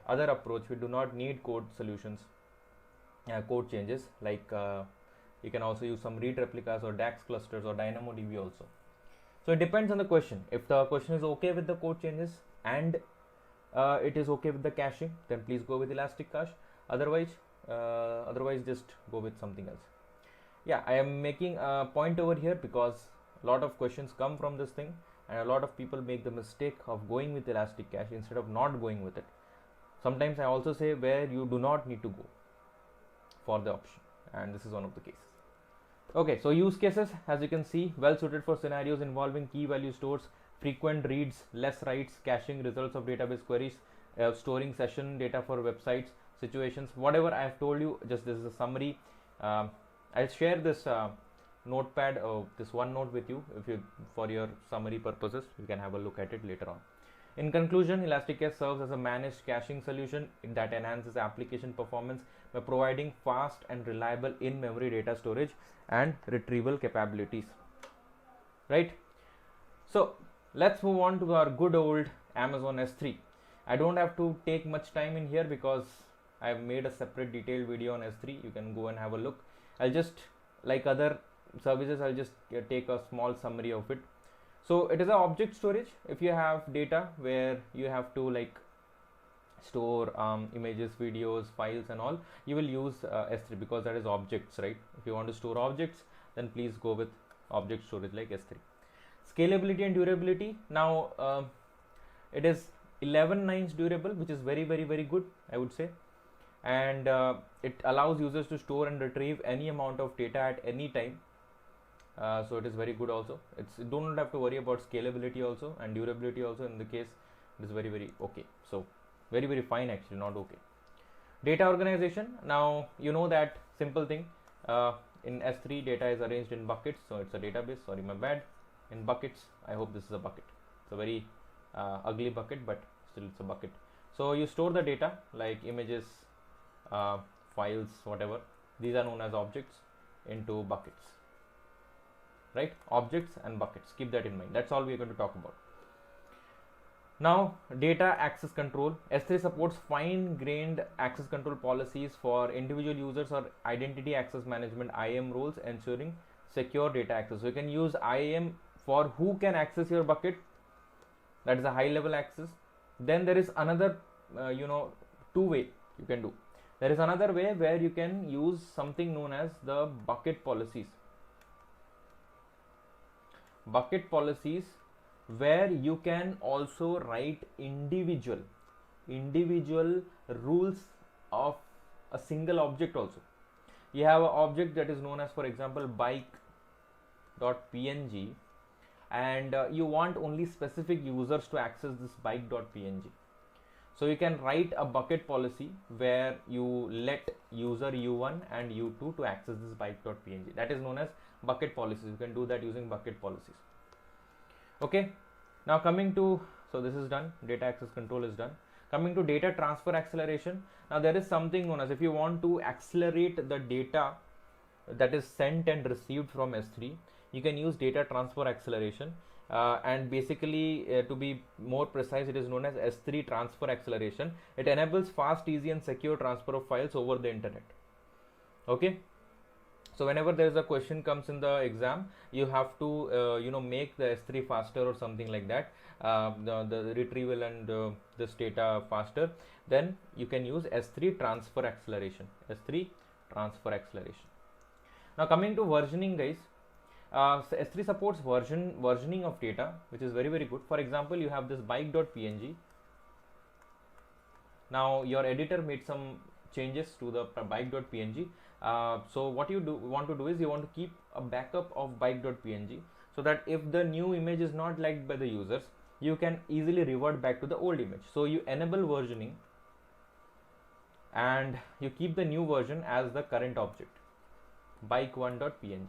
other approach. We do not need code solutions, code changes, like you can also use some read replicas or DAX clusters or DynamoDB also. So it depends on the question. If the question is okay with the code changes and it is okay with the caching, then please go with ElastiCache. Otherwise just go with something else. Yeah, I am making a point over here because a lot of questions come from this thing, and a lot of people make the mistake of going with ElastiCache instead of not going with it. Sometimes I also say where you do not need to go for the option, and this is one of the cases. Okay, so use cases, as you can see, well suited for scenarios involving key value stores, frequent reads, less writes, caching results of database queries, storing session data for websites, situations, whatever I have told you. Just this is a summary. I'll share this notepad, this OneNote with you, for your summary purposes. You can have a look at it later on. In conclusion, ElastiCache serves as a managed caching solution that enhances application performance by providing fast and reliable in-memory data storage and retrieval capabilities. Right? So let's move on to our good old Amazon S3. I don't have to take much time in here because I have made a separate detailed video on S3. You can go and have a look. I'll just, like other services, I'll just take a small summary of it. So it is a object storage. If you have data where you have to like store images, videos, files and all, you will use S3 because that is objects, right? If you want to store objects, then please go with object storage like S3. Scalability and durability. Now it is 11 nines durable, which is very good, I would say. And it allows users to store and retrieve any amount of data at any time. So it is very good also. You don't have to worry about scalability also, and durability also. In the case, it is very okay. So very fine actually, not okay. Data organization. Now you know that simple thing. In S3, data is arranged in buckets, so it's a database. Sorry, my bad. In buckets. I hope this is a bucket. It's a very ugly bucket, but still it's a bucket. So you store the data like images, files, whatever. These are known as objects into buckets, right? Objects and buckets. Keep that in mind. That's all we are going to talk about. Now, data access control. S3 supports fine-grained access control policies for individual users or identity access management (IAM) roles, ensuring secure data access. So you can use IAM for who can access your bucket. That is a high-level access. Then there is another, two-way you can do. There is another way where you can use something known as the bucket policies. Bucket policies, where you can also write individual rules of a single object also. You have an object that is known as, for example, bike.png, and you want only specific users to access this bike.png. So you can write a bucket policy where you let user u1 and u2 to access this bike.png. That is known as bucket policies. You can do that using bucket policies. Okay, now coming to, so this is done, data access control is done. Coming to data transfer acceleration. Now there is something known as, if you want to accelerate the data that is sent and received from S3, you can use data transfer acceleration. And basically, to be more precise, it is known as S3 transfer acceleration. It enables fast, easy and secure transfer of files over the internet. Okay. So whenever there is a question comes in the exam, you have to make the S3 faster or something like that, the retrieval and this data faster, then you can use S3 transfer acceleration. S3 transfer acceleration. Now coming to versioning, guys, so S3 supports versioning of data, which is very good. For example, you have this bike.png. Now your editor made some changes to the bike.png. So what you want to do is you want to keep a backup of bike.png, so that if the new image is not liked by the users, you can easily revert back to the old image. So you enable versioning and you keep the new version as the current object, bike1.png.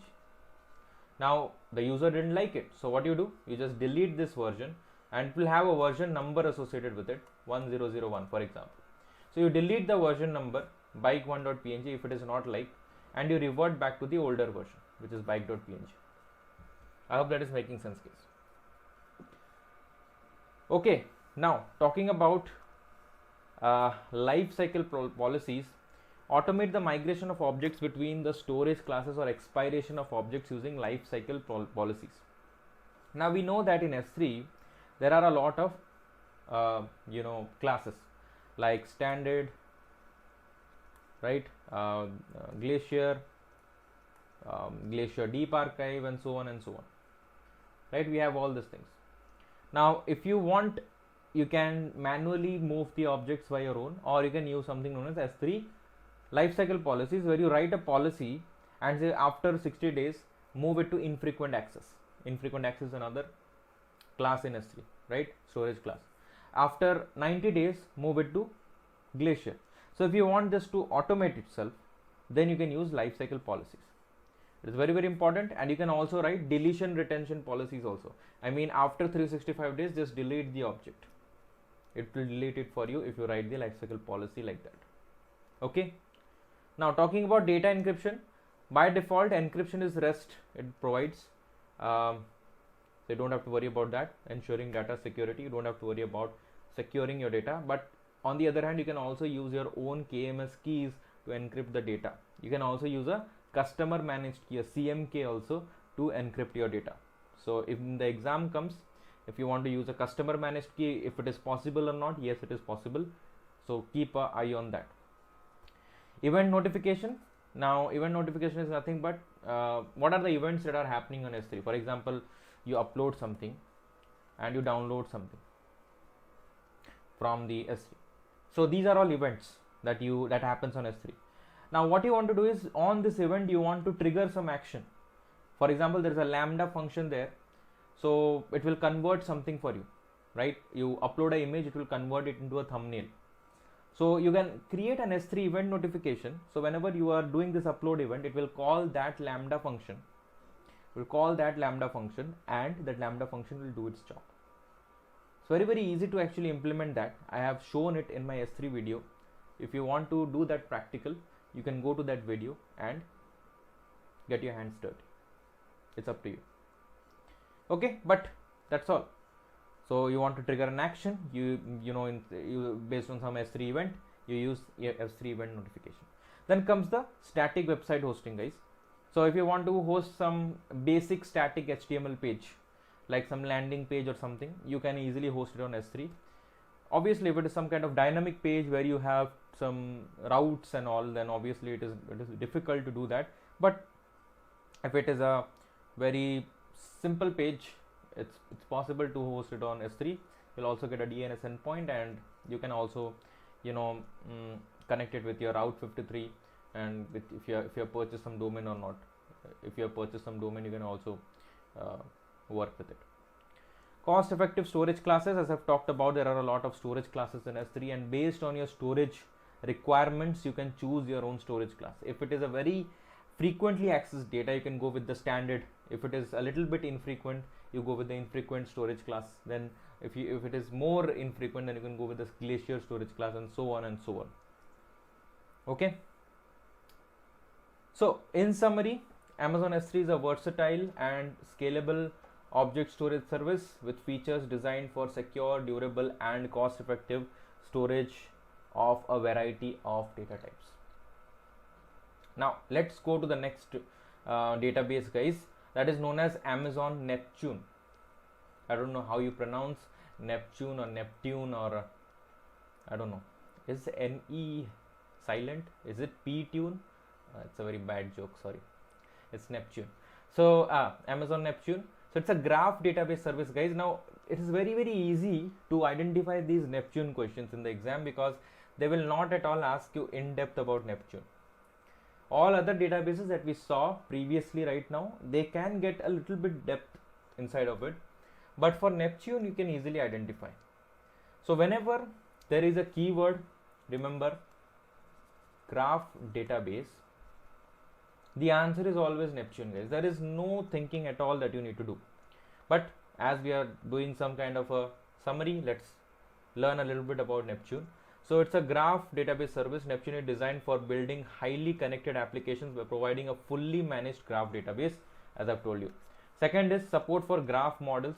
Now the user didn't like it, so what you do, you just delete this version and it will have a version number associated with it, 1001 for example. So you delete the version number bike1.png if it is not liked, and you revert back to the older version, which is bike.png. I hope that is making sense, guys. Okay, now talking about lifecycle policies. Automate the migration of objects between the storage classes or expiration of objects using lifecycle policies. Now we know that in S3 there are a lot of classes like standard, right, glacier, glacier deep archive, and so on, right? We have all these things. Now if you want, you can manually move the objects by your own, or you can use something known as S3 lifecycle policies, where you write a policy and say after 60 days move it to infrequent access. Infrequent access is another class in S3, right? Storage class. After 90 days move it to glacier. So if you want this to automate itself, then you can use lifecycle policies. It is very important. And you can also write deletion retention policies also. I mean, after 365 days just delete the object. It will delete it for you if you write the lifecycle policy like that. Okay. Now talking about data encryption, by default encryption is REST. It provides, so you don't have to worry about that. Ensuring data security, you don't have to worry about securing your data, but On the other hand, you can also use your own KMS keys to encrypt the data. You can also use a customer managed key, a CMK also, to encrypt your data. So if the exam comes, if you want to use a customer managed key, if it is possible or not, yes, it is possible. So keep an eye on that. Event notification. Now event notification is nothing but what are the events that are happening on S3. For example, you upload something and you download something from the S3. So these are all events that happens on S3. Now what you want to do is, on this event you want to trigger some action. For example, there is a lambda function there, so it will convert something for you, right? You upload an image, it will convert it into a thumbnail. So you can create an S3 event notification. So whenever you are doing this upload event, it will call that lambda function. It will call that lambda function, and that lambda function will do its job. It's very, very easy to actually implement that. I have shown it in my S3 video. If you want to do that practical, you can go to that video and get your hands dirty. It's up to you. Okay, but that's all. So you want to trigger an action, you based on some S3 event, you use S3 event notification. Then comes the static website hosting, guys. So if you want to host some basic static HTML page, like some landing page or something, you can easily host it on S3. Obviously, if it is some kind of dynamic page where you have some routes and all, then obviously it is difficult to do that. But if it is a very simple page, it's possible to host it on S3. You'll also get a DNS endpoint, and you can also connect it with your Route 53, and with if you have purchased some domain or not. If you have purchased some domain, you can also work with it. Cost effective storage classes, as I've talked about, there are a lot of storage classes in S3, and based on your storage requirements you can choose your own storage class. If it is a very frequently accessed data, you can go with the standard. If it is a little bit infrequent, you go with the infrequent storage class. Then if it is more infrequent, then you can go with the glacier storage class, and so on and so on. Okay, so in summary, Amazon S3 is a versatile and scalable object storage service with features designed for secure, durable and cost effective storage of a variety of data types. Now let's go to the next database, guys, that is known as Amazon Neptune. I don't know how you pronounce Neptune or Neptune, or I don't know. Is NE silent? Is it P-tune? It's a very bad joke, sorry. It's Neptune. So Amazon Neptune. So it's a graph database service, guys. Now it is very, very easy to identify these Neptune questions in the exam, because they will not at all ask you in depth about Neptune. All other databases that we saw previously, right now, they can get a little bit depth inside of it, but for Neptune you can easily identify. So whenever there is a keyword, remember graph database, the answer is always Neptune, guys. There is no thinking at all that you need to do. But as we are doing some kind of a summary, let's learn a little bit about Neptune. So it's a graph database service. Neptune is designed for building highly connected applications by providing a fully managed graph database, as I've told you. Second is support for graph models.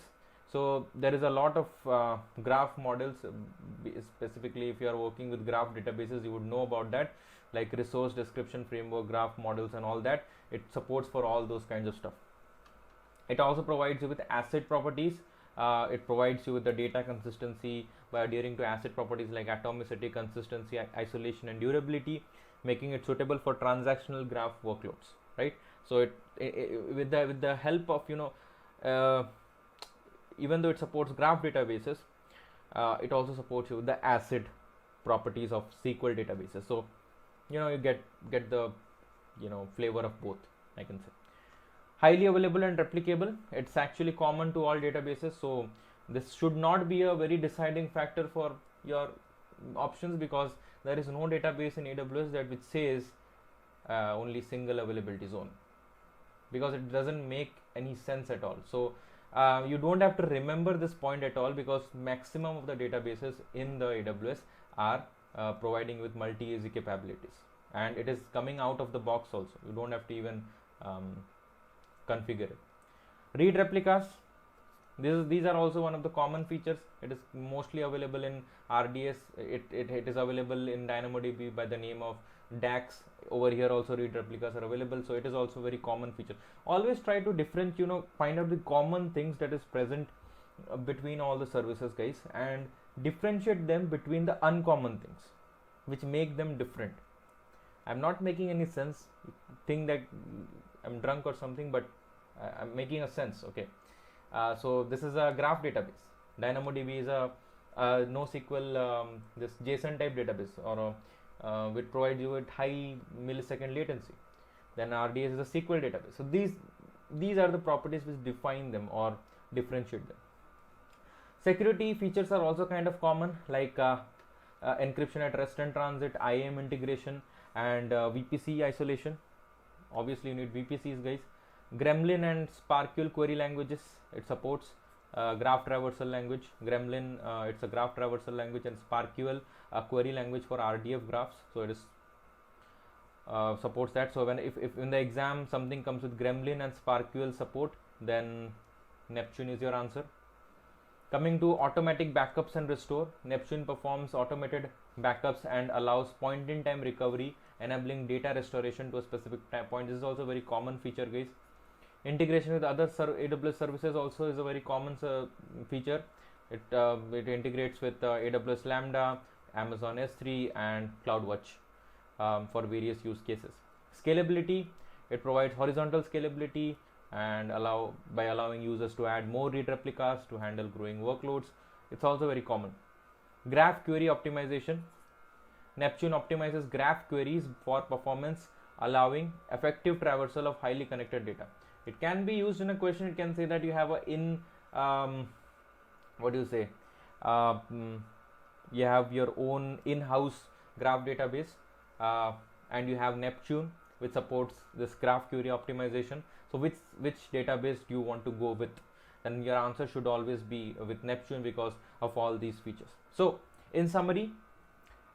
So there is a lot of graph models, specifically if you are working with graph databases, you would know about that, like resource description framework, graph models and all that. It supports for all those kinds of stuff. It also provides you with asset properties. It provides you with the data consistency by adhering to asset properties like atomicity, consistency, isolation and durability, making it suitable for transactional graph workloads, right? So with the help of even though it supports graph databases, it also supports you with the ACID properties of SQL databases. So you get the flavor of both, I can say. Highly available and replicable. It's actually common to all databases, so this should not be a very deciding factor for your options, because there is no database in AWS that which says only single availability zone, because it doesn't make any sense at all. So you don't have to remember this point at all, because maximum of the databases in the AWS are providing with multi-easy capabilities, and it is coming out of the box also. You don't have to even configure it. Read replicas. These are also one of the common features. It is mostly available in RDS. It is available in DynamoDB by the name of DAX. Over here also read replicas are available, so it is also very common feature. Always try to find out the common things that is present between all the services, guys, and differentiate them between the uncommon things which make them different. I'm not making any sense. Think that I'm drunk or something, but I'm making a sense. Okay. So this is a graph database. DynamoDB is a NoSQL this JSON type database, or which provides you with high millisecond latency. Then RDS is a SQL database. So these are the properties which define them or differentiate them. Security features are also kind of common, like encryption at rest and transit, IAM integration, and VPC isolation. Obviously you need VPCs, guys. Gremlin and SparkQL query languages, it supports graph traversal language. Gremlin, it's a graph traversal language, and SparkQL, a query language for RDF graphs. So it is supports that. So if in the exam something comes with Gremlin and SparkQL support, then Neptune is your answer. Coming to automatic backups and restore, Neptune performs automated backups and allows point-in-time recovery, enabling data restoration to a specific point. This is also a very common feature, guys. Integration with other AWS services also is a very common feature. It integrates with AWS Lambda, Amazon S3, and CloudWatch for various use cases. Scalability, it provides horizontal scalability and by allowing users to add more read replicas to handle growing workloads. It's also very common. Graph query optimization. Neptune optimizes graph queries for performance, allowing effective traversal of highly connected data. It can be used in a question. It can say that you have you have your own in-house graph database, and you have Neptune which supports this graph query optimization. So which database do you want to go with? Then your answer should always be with Neptune because of all these features. So in summary,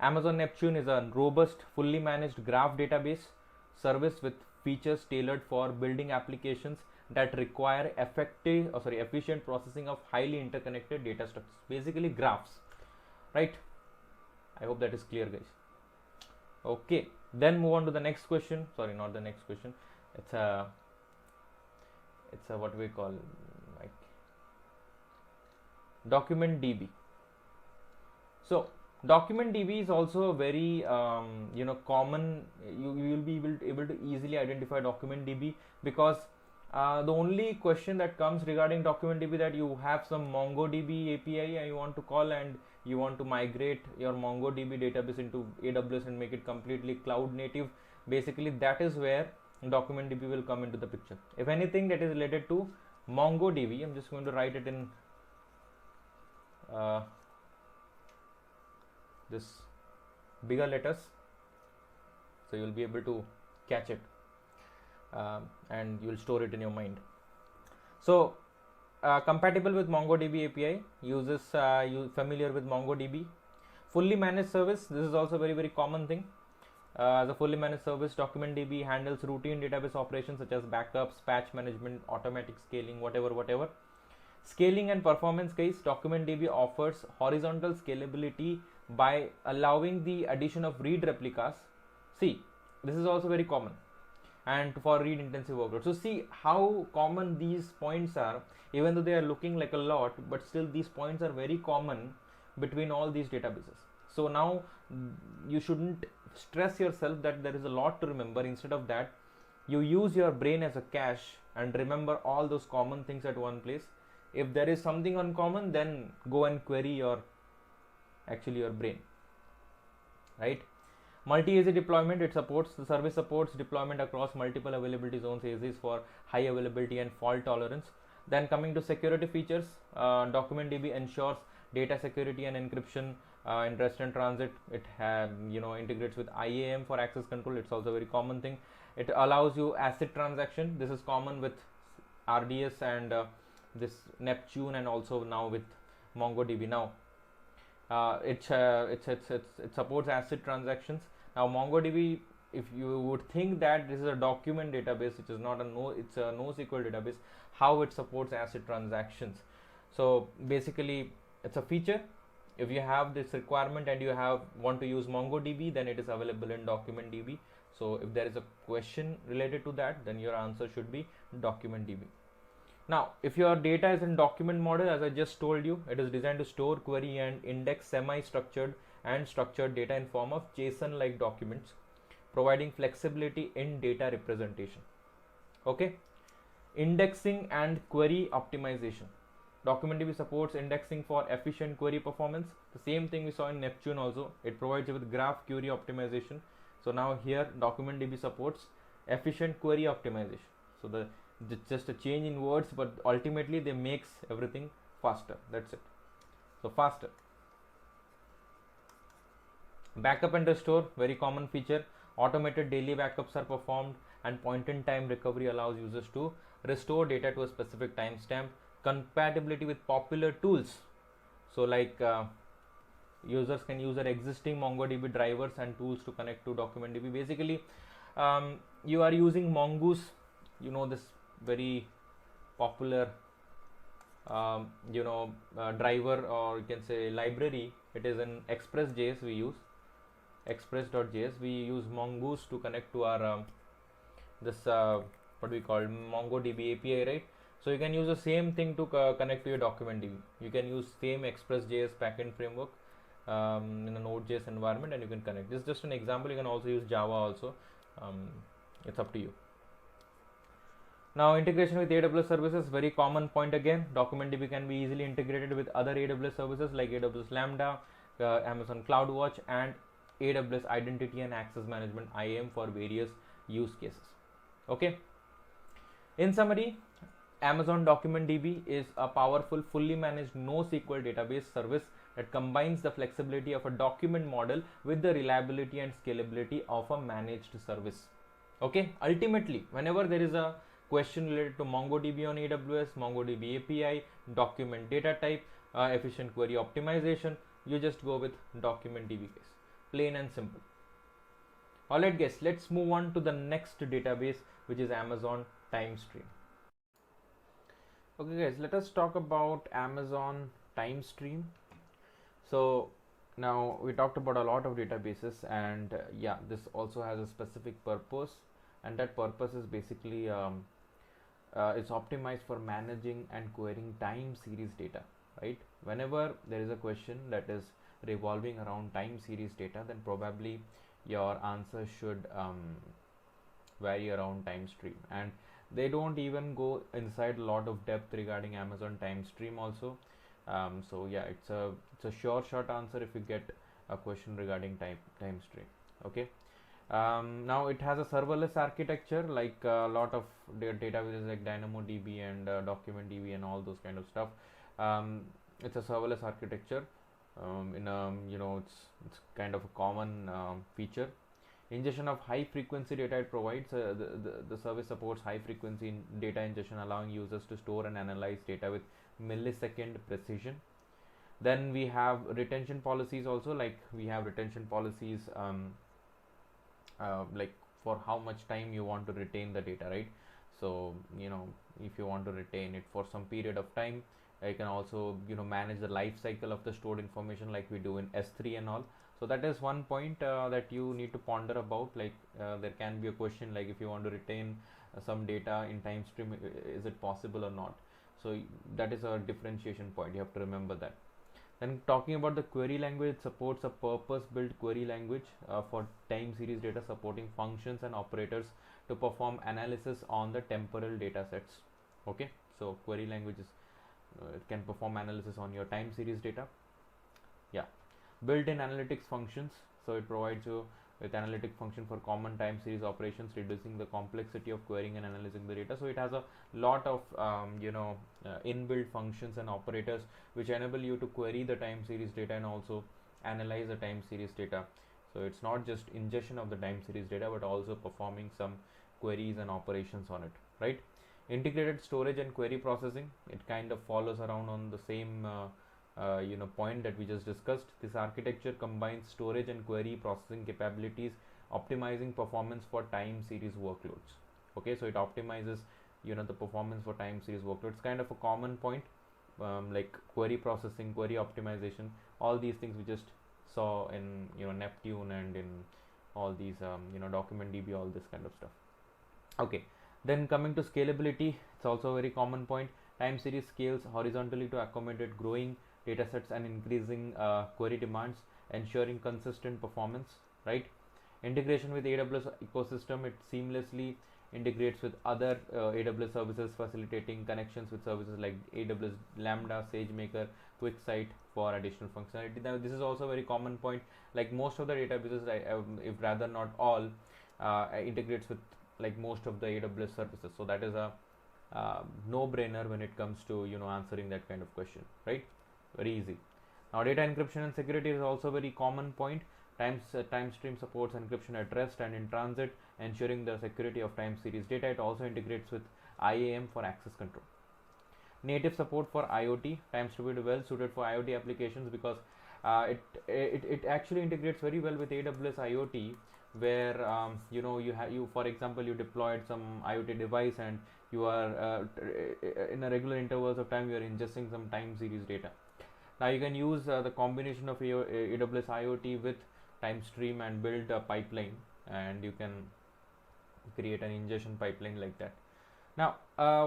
Amazon Neptune is a robust, fully managed graph database service with features tailored for building applications that require efficient processing of highly interconnected data structures. Basically graphs, right? I hope that is clear, guys. Okay, then move on to the next question. Sorry, not the next question. It's a what we call like DocumentDB. So DocumentDB is also a very common. You will be able to easily identify DocumentDB because the only question that comes regarding DocumentDB that you have some MongoDB API and you want to call, and you want to migrate your MongoDB database into AWS and make it completely cloud native. Basically, that is where DocumentDB will come into the picture. If anything that is related to MongoDB, I'm just going to write it in this bigger letters, so you'll be able to catch it, and you'll store it in your mind. So compatible with MongoDB API, uses you familiar with MongoDB. Fully managed service, this is also very, very common thing. As a fully managed service, DocumentDB handles routine database operations such as backups, patch management, automatic scaling, whatever. Scaling and performance, guys, DocumentDB offers horizontal scalability by allowing the addition of read replicas. See, this is also very common, and for read intensive workload. So see how common these points are, even though they are looking like a lot, but still these points are very common between all these databases. So now you shouldn't stress yourself that there is a lot to remember. Instead of that, you use your brain as a cache and remember all those common things at one place. If there is something uncommon, then go and query your brain, right? Multi-AZ deployment, the service supports deployment across multiple availability zones, AZs for high availability and fault tolerance. Then coming to security features, DocumentDB ensures data security and encryption in rest and transit. It integrates with IAM for access control. It's also a very common thing. It allows you ACID transaction. This is common with RDS and this Neptune, and also now with MongoDB. Now it supports ACID transactions. Now MongoDB, if you would think that this is a document database, which is not it's a NoSQL database, how it supports ACID transactions. So basically it's a feature. If you have this requirement and you want to use MongoDB, then it is available in DocumentDB. So if there is a question related to that, then your answer should be DocumentDB. Now, if your data is in document model, as I just told you, it is designed to store, query and index semi-structured and structured data in form of JSON-like documents, providing flexibility in data representation. Okay. Indexing and query optimization. DocumentDB supports indexing for efficient query performance. The same thing we saw in Neptune also. It provides you with graph query optimization. So now here DocumentDB supports efficient query optimization. So just a change in words, but ultimately they makes everything faster. That's it. So faster. Backup and restore, very common feature. Automated daily backups are performed, and point-in-time recovery allows users to restore data to a specific timestamp. Compatibility with popular tools. So like users can use their existing MongoDB drivers and tools to connect to DocumentDB. Basically, you are using Mongoose, you know, this very popular driver, or you can say library. It is in Express.js. We use Express.js. We use Mongoose to connect to our what we call MongoDB API, right? So you can use the same thing to connect to your DocumentDB. You can use same Express.js backend framework in a Node.js environment, and you can connect. This is just an example. You can also use Java also. It's up to you. Now, integration with AWS services, very common point again. DocumentDB can be easily integrated with other AWS services like AWS Lambda, Amazon CloudWatch, and AWS Identity and Access Management IAM for various use cases. Okay. In summary, Amazon DocumentDB is a powerful, fully managed NoSQL database service that combines the flexibility of a document model with the reliability and scalability of a managed service. Okay. Ultimately, whenever there is a question related to MongoDB on AWS, MongoDB API, document data type, efficient query optimization, you just go with DocumentDB case. Plain and simple. Alright guys, let's move on to the next database, which is Amazon Timestream. Okay guys, let us talk about Amazon Timestream. So now we talked about a lot of databases, and yeah, this also has a specific purpose, and that purpose is basically it's optimized for managing and querying time series data, right? Whenever there is a question that is revolving around time series data, then probably your answer should vary around Timestream, and they don't even go inside a lot of depth regarding Amazon Timestream also. So yeah, it's a sure short answer if you get a question regarding Timestream. Okay. Now it has a serverless architecture, like a lot of databases like DynamoDB and DocumentDB and all those kind of stuff. It's a serverless architecture. It's kind of a common feature. Ingestion of high frequency data it provides. The service supports high frequency data ingestion, allowing users to store and analyze data with millisecond precision. Then we have retention policies also, like we have retention policies like for how much time you want to retain the data, right? So if you want to retain it for some period of time, you can also manage the life cycle of the stored information like we do in S3 and all. So that is one point that you need to ponder about. Like there can be a question like, if you want to retain some data in Timestream, is it possible or not? So that is a differentiation point. You have to remember that. Then talking about the query language, it supports a purpose-built query language for time series data, supporting functions and operators to perform analysis on the temporal data sets. Okay, so query language is it can perform analysis on your time series data. Yeah. Built-in analytics functions, so it provides you with analytic function for common time series operations, reducing the complexity of querying and analyzing the data. So it has a lot of inbuilt functions and operators which enable you to query the time series data and also analyze the time series data. So it's not just ingestion of the time series data, but also performing some queries and operations on it, right? Integrated storage and query processing, it kind of follows around on the same point that we just discussed. This architecture combines storage and query processing capabilities, optimizing performance for time series workloads. Okay, so it optimizes the performance for time series workloads. Kind of a common point. like query processing, query optimization, all these things we just saw in Neptune and in all these DocumentDB, all this kind of stuff. Okay, then coming to scalability, it's also a very common point. Time series scales horizontally to accommodate growing datasets and increasing query demands, ensuring consistent performance, right? Integration with AWS ecosystem, it seamlessly integrates with other AWS services, facilitating connections with services like AWS Lambda, SageMaker, QuickSight for additional functionality. Now, this is also a very common point. Like most of the databases, if rather not all, integrates with like most of the AWS services. So that is a no-brainer when it comes to answering that kind of question, right? Very easy. Now, data encryption and security is also a very common point. Timestream supports encryption at rest and in transit, ensuring the security of time series data. It also integrates with IAM for access control. Native support for IoT. Timestream is well suited for IoT applications because it actually integrates very well with AWS IoT, where you for example you deployed some IoT device and you are in a regular intervals of time you are ingesting some time series data. Now you can use the combination of AWS IoT with Timestream and build a pipeline, and you can create an ingestion pipeline like that. Now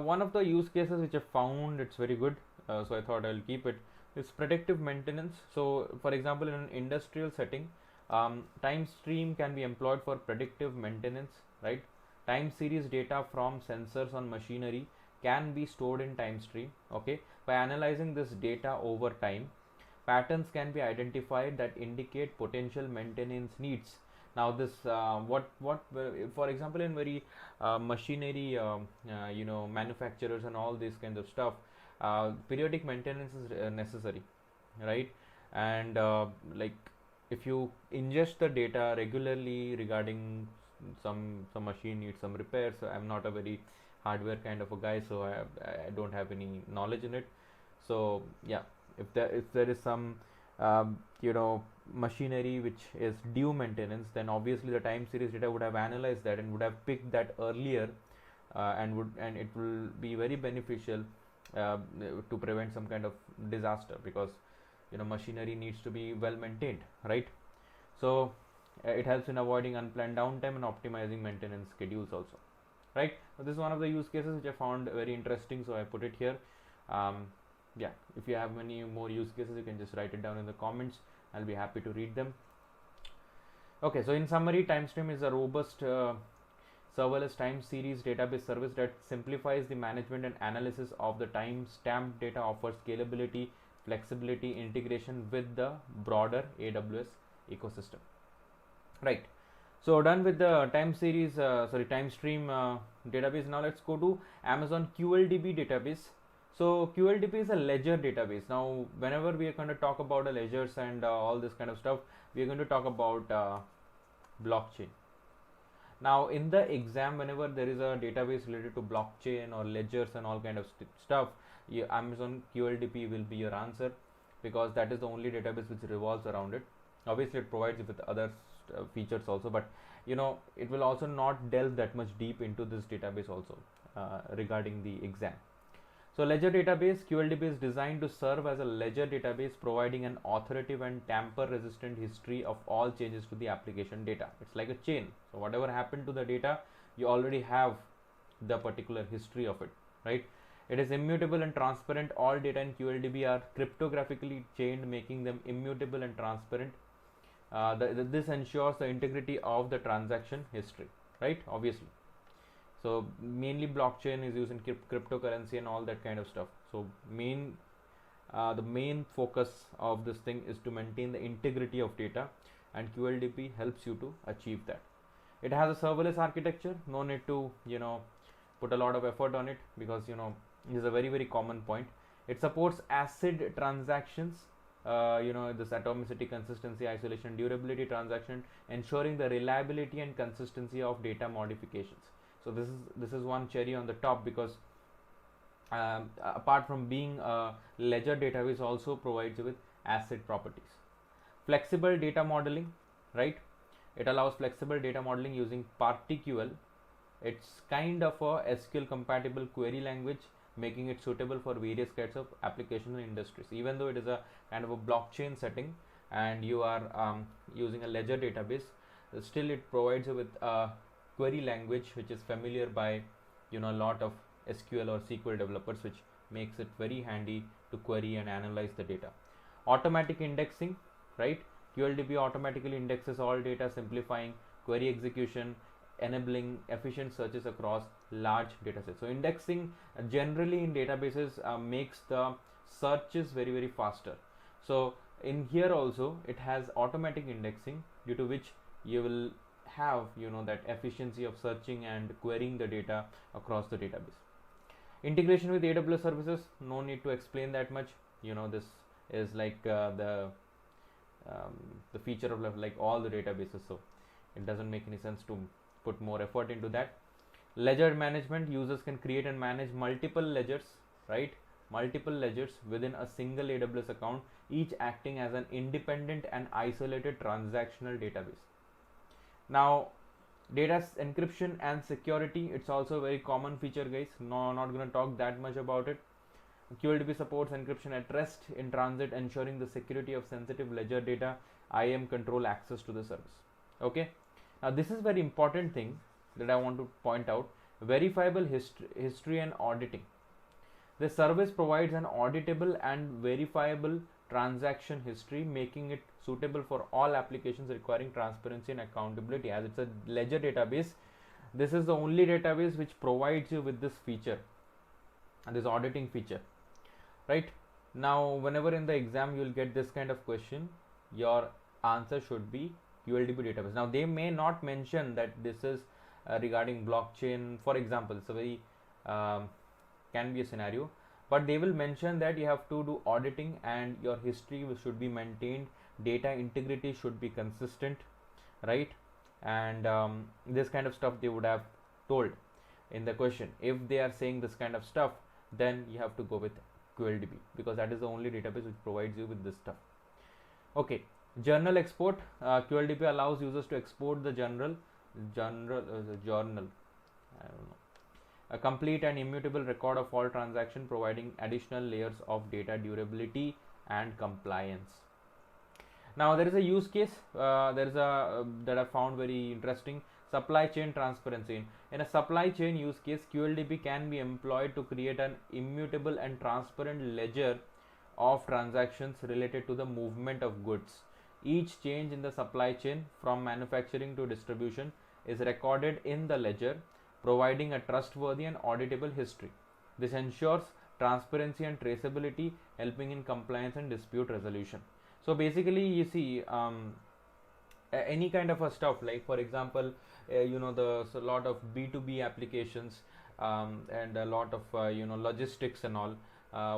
one of the use cases which I found it's very good, so I thought I'll keep it, is predictive maintenance. So for example, in an industrial setting, Timestream can be employed for predictive maintenance, right? Time series data from sensors on machinery can be stored in Timestream. Okay, by analyzing this data over time, patterns can be identified that indicate potential maintenance needs. Now this for example, in very machinery manufacturers and all this kind of stuff, periodic maintenance is necessary, right? And like if you ingest the data regularly regarding some machine needs some repairs, I'm not a very hardware kind of a guy, so I don't have any knowledge in it. So yeah, if there is some machinery which is due maintenance, then obviously the time series data would have analyzed that and would have picked that earlier, and it will be very beneficial to prevent some kind of disaster, because machinery needs to be well maintained, right? So it helps in avoiding unplanned downtime and optimizing maintenance schedules also, right? So this is one of the use cases which I found very interesting, so I put it here. Yeah, if you have many more use cases, you can just write it down in the comments. I'll be happy to read them. Okay, so in summary, Timestream is a robust serverless time series database service that simplifies the management and analysis of the time stamped data, offers scalability, flexibility, integration with the broader AWS ecosystem. Right. So done with the Timestream database. Now let's go to Amazon QLDB database. So QLDB is a ledger database. Now whenever we are going to talk about the ledgers and all this kind of stuff, we are going to talk about blockchain. Now in the exam, whenever there is a database related to blockchain or ledgers and all kind of stuff, Amazon QLDB will be your answer, because that is the only database which revolves around it. Obviously it provides you with other features also, but it will also not delve that much deep into this database also regarding the exam. So ledger database, QLDB is designed to serve as a ledger database, providing an authoritative and tamper resistant history of all changes to the application data. It's like a chain, so whatever happened to the data, you already have the particular history of it, right? It is immutable and transparent. All data in QLDB are cryptographically chained, making them immutable and transparent. This ensures the integrity of the transaction history, right? Obviously. So mainly blockchain is using cryptocurrency and all that kind of stuff. So the main focus of this thing is to maintain the integrity of data, and QLDB helps you to achieve that. It has a serverless architecture. No need to put a lot of effort on it, because it is a very, very common point. It supports ACID transactions, this atomicity, consistency, isolation, durability transaction, ensuring the reliability and consistency of data modifications. So this is one cherry on the top, because apart from being a ledger database, also provides you with ACID properties. Flexible data modeling, right? It allows flexible data modeling using PartiQL. It's kind of a SQL compatible query language making it suitable for various kinds of applications and industries. Even though it is a kind of a blockchain setting and you are using a ledger database, still it provides you with a query language which is familiar by a lot of SQL or SQL developers, which makes it very handy to query and analyze the data. Automatic indexing, right? QLDB automatically indexes all data, simplifying query execution, enabling efficient searches across large datasets. So indexing generally in databases makes the searches very faster. So in here also it has automatic indexing, due to which you will have that efficiency of searching and querying the data across the database. Integration with AWS services, no need to explain that much. This is like the feature of like all the databases, so it doesn't make any sense to put more effort into that. Ledger management, users can create and manage multiple ledgers, right? Multiple ledgers within a single AWS account, each acting as an independent and isolated transactional database. Now, data encryption and security, it's also a very common feature, guys. No, not going to talk that much about it. QLDB supports encryption at rest in transit, ensuring the security of sensitive ledger data. IAM control access to the service. Okay. Now, this is very important thing that I want to point out. Verifiable history and auditing. The service provides an auditable and verifiable transaction history, making it suitable for all applications requiring transparency and accountability. As it's a ledger database, this is the only database which provides you with this feature and this auditing feature, right? Now, whenever in the exam you will get this kind of question, your answer should be QLDB database. Now, they may not mention that this is regarding blockchain, for example. It's a very can be a scenario, but they will mention that you have to do auditing and your history should be maintained, data integrity should be consistent, right? And this kind of stuff they would have told in the question. If they are saying this kind of stuff, then you have to go with QLDB, because that is the only database which provides you with this stuff. Okay, journal export. QLDB allows users to export the journal, I don't know, a complete and immutable record of all transactions, providing additional layers of data durability and compliance. Now, there is a use case that I found very interesting. Supply chain transparency. In a supply chain use case, QLDB can be employed to create an immutable and transparent ledger of transactions related to the movement of goods. Each change in the supply chain from manufacturing to distribution is recorded in the ledger, providing a trustworthy and auditable history. This ensures transparency and traceability, helping in compliance and dispute resolution. So basically, you see, any kind of a stuff, like for example, there's a lot of B2B applications and a lot of logistics and all.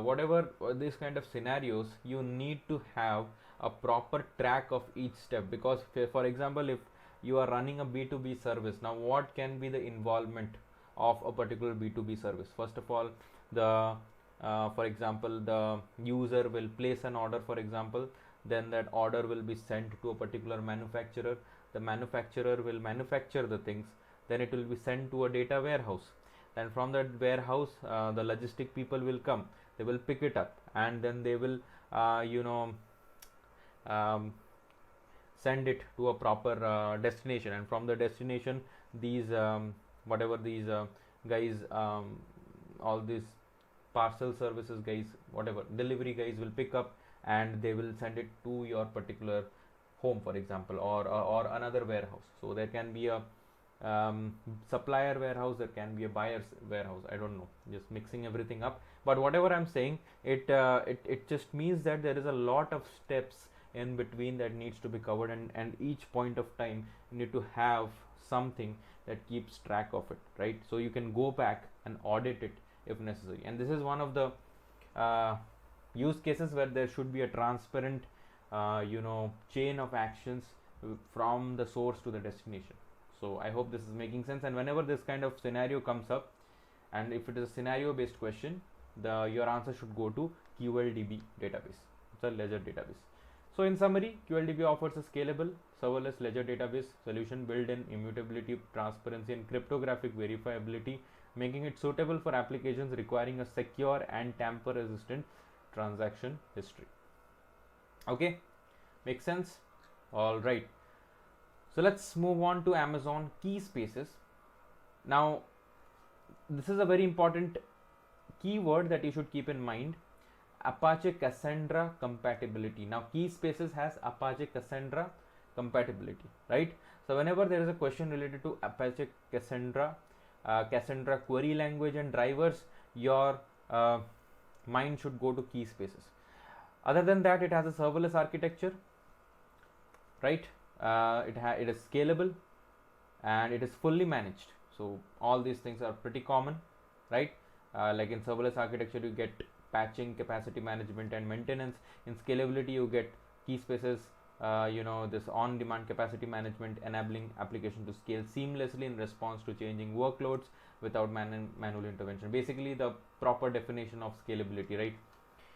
Whatever these kind of scenarios, you need to have a proper track of each step, because for example, if you are running a B2B service, now what can be the involvement of a particular B2B service? First of all, the for example, the user will place an order, for example, then that order will be sent to a particular manufacturer. The manufacturer will manufacture the things, then it will be sent to a data warehouse, and from that warehouse the logistic people will come, they will pick it up, and then they will send it to a proper destination, and from the destination these whatever these guys, all these parcel services guys, whatever delivery guys will pick up, and they will send it to your particular home, for example, or another warehouse. So there can be a supplier warehouse, there can be a buyer's warehouse, I don't know, just mixing everything up. But whatever I'm saying, it just means that there is a lot of steps in between that needs to be covered, and each point of time you need to have something that keeps track of it, right? So you can go back and audit it if necessary. And this is one of the use cases where there should be a transparent chain of actions from the source to the destination. So I hope this is making sense. And whenever this kind of scenario comes up, and if it is a scenario based question, your answer should go to QLDB database. It's a ledger database. So in summary, QLDB offers a scalable serverless ledger database solution built in immutability, transparency, and cryptographic verifiability, making it suitable for applications requiring a secure and tamper-resistant transaction history. Okay, makes sense? All right. So let's move on to Amazon Keyspaces. Now, this is a very important keyword that you should keep in mind. Apache Cassandra compatibility. Now, Keyspaces has Apache Cassandra compatibility, right? So whenever there is a question related to Apache Cassandra, Cassandra query language and drivers, your mind should go to Keyspaces. Other than that, it has a serverless architecture, right? It is scalable and it is fully managed. So all these things are pretty common, right? Like in serverless architecture, you get patching, capacity management, and maintenance. In scalability, you get Keyspaces, this on-demand capacity management, enabling application to scale seamlessly in response to changing workloads without manual intervention. Basically, the proper definition of scalability, right?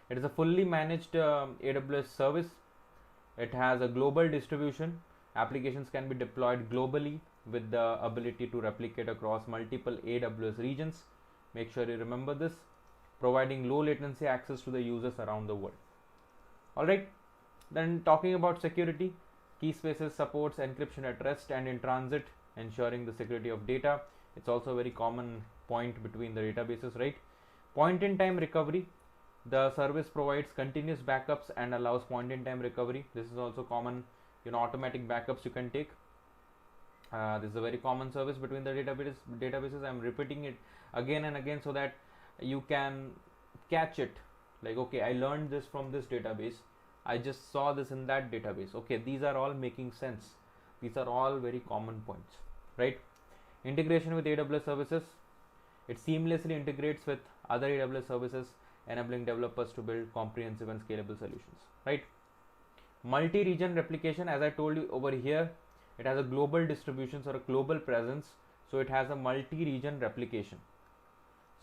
It is a fully managed AWS service. It has a global distribution. Applications can be deployed globally with the ability to replicate across multiple AWS regions. Make sure you remember this, providing low latency access to the users around the world. All right. Then talking about security, Keyspaces supports encryption at rest and in transit, ensuring the security of data. It's also a very common point between the databases, right? Point-in-time recovery. The service provides continuous backups and allows point-in-time recovery. This is also common, automatic backups you can take. This is a very common service between the databases. I'm repeating it again and again so that you can catch it. Like, okay, I learned this from this database. I just saw this in that database. Okay, these are all making sense. These are all very common points, right? Integration with AWS services. It seamlessly integrates with other AWS services, enabling developers to build comprehensive and scalable solutions, right? Multi-region replication, as I told you over here, it has a global distributions or a global presence, so it has a multi-region replication.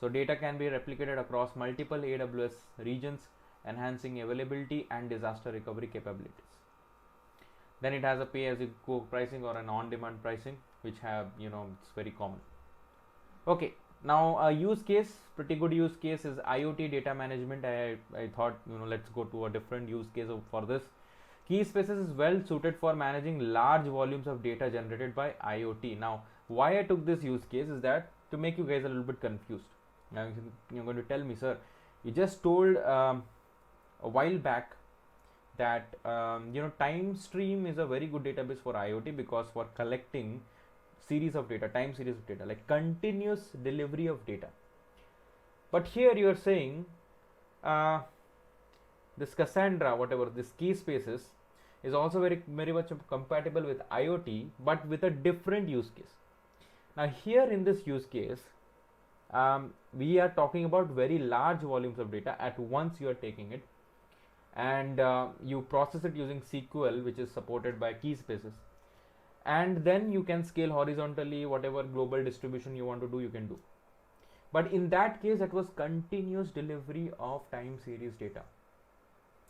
So data can be replicated across multiple AWS regions, enhancing availability and disaster recovery capabilities. Then it has a pay-as-you-go pricing or an on-demand pricing, which have, it's very common. Okay, now a use case, pretty good use case is IoT data management. I thought, let's go to a different use case for this. Keyspaces is well suited for managing large volumes of data generated by IoT. Now, why I took this use case is that to make you guys a little bit confused. Now you're going to tell me, sir, you just told a while back that Timestream is a very good database for IoT because for collecting series of data, time series of data, like continuous delivery of data. But here you are saying this Cassandra, whatever this Keyspaces, is also very much compatible with IoT, but with a different use case. Now here in this use case, we are talking about very large volumes of data at once. You are taking it and you process it using SQL, which is supported by Keyspaces, and then you can scale horizontally. Whatever global distribution you want to do, you can do. But in that case, it was continuous delivery of time series data.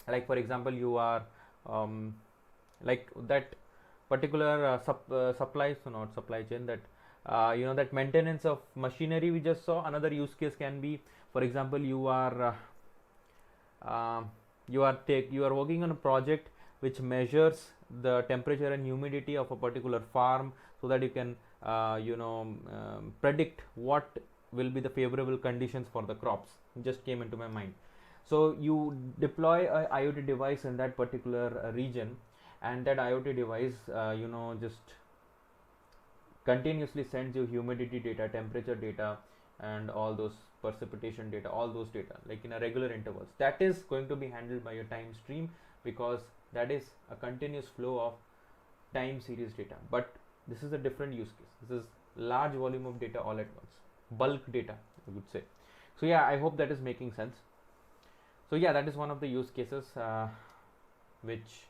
Like for example, you are like that particular supply, so not supply chain, that that maintenance of machinery we just saw. Another use case can be, for example, you are working on a project which measures the temperature and humidity of a particular farm, so that you can predict what will be the favorable conditions for the crops. It just came into my mind. So you deploy a IoT device in that particular region, and that IoT device just continuously sends you humidity data, temperature data, and all those precipitation data, all those data, like in a regular intervals. That is going to be handled by your Timestream, because that is a continuous flow of time series data. But this is a different use case. This is large volume of data all at once, bulk data, I would say. So yeah, I hope that is making sense. So yeah, that is one of the use cases which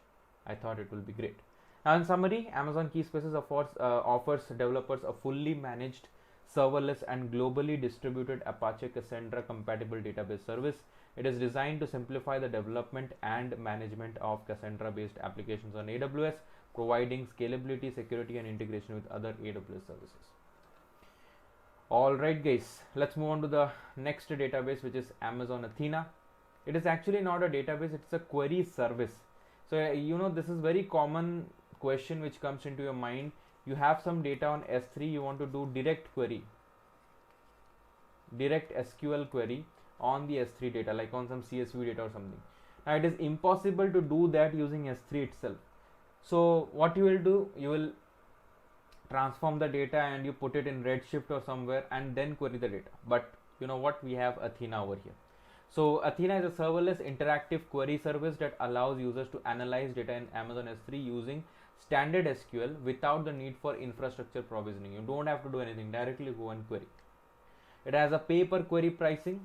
I thought it will be great. Now in summary, Amazon Keyspaces offers developers a fully managed, serverless and globally distributed Apache Cassandra compatible database service. It is designed to simplify the development and management of Cassandra based applications on AWS, providing scalability, security and integration with other AWS services. Alright guys, let's move on to the next database, which is Amazon Athena. It is actually not a database, it's a query service. So this is very common question which comes into your mind. You have some data on S3, you want to do direct SQL query on the S3 data, like on some CSV data or something. Now it is impossible to do that using S3 itself. So what you will do, you will transform the data and you put it in Redshift or somewhere and then query the data. But you know what, we have Athena over here. So Athena is a serverless interactive query service that allows users to analyze data in Amazon S3 using standard SQL without the need for infrastructure provisioning. You don't have to do anything, directly go and query. It has a pay per query pricing.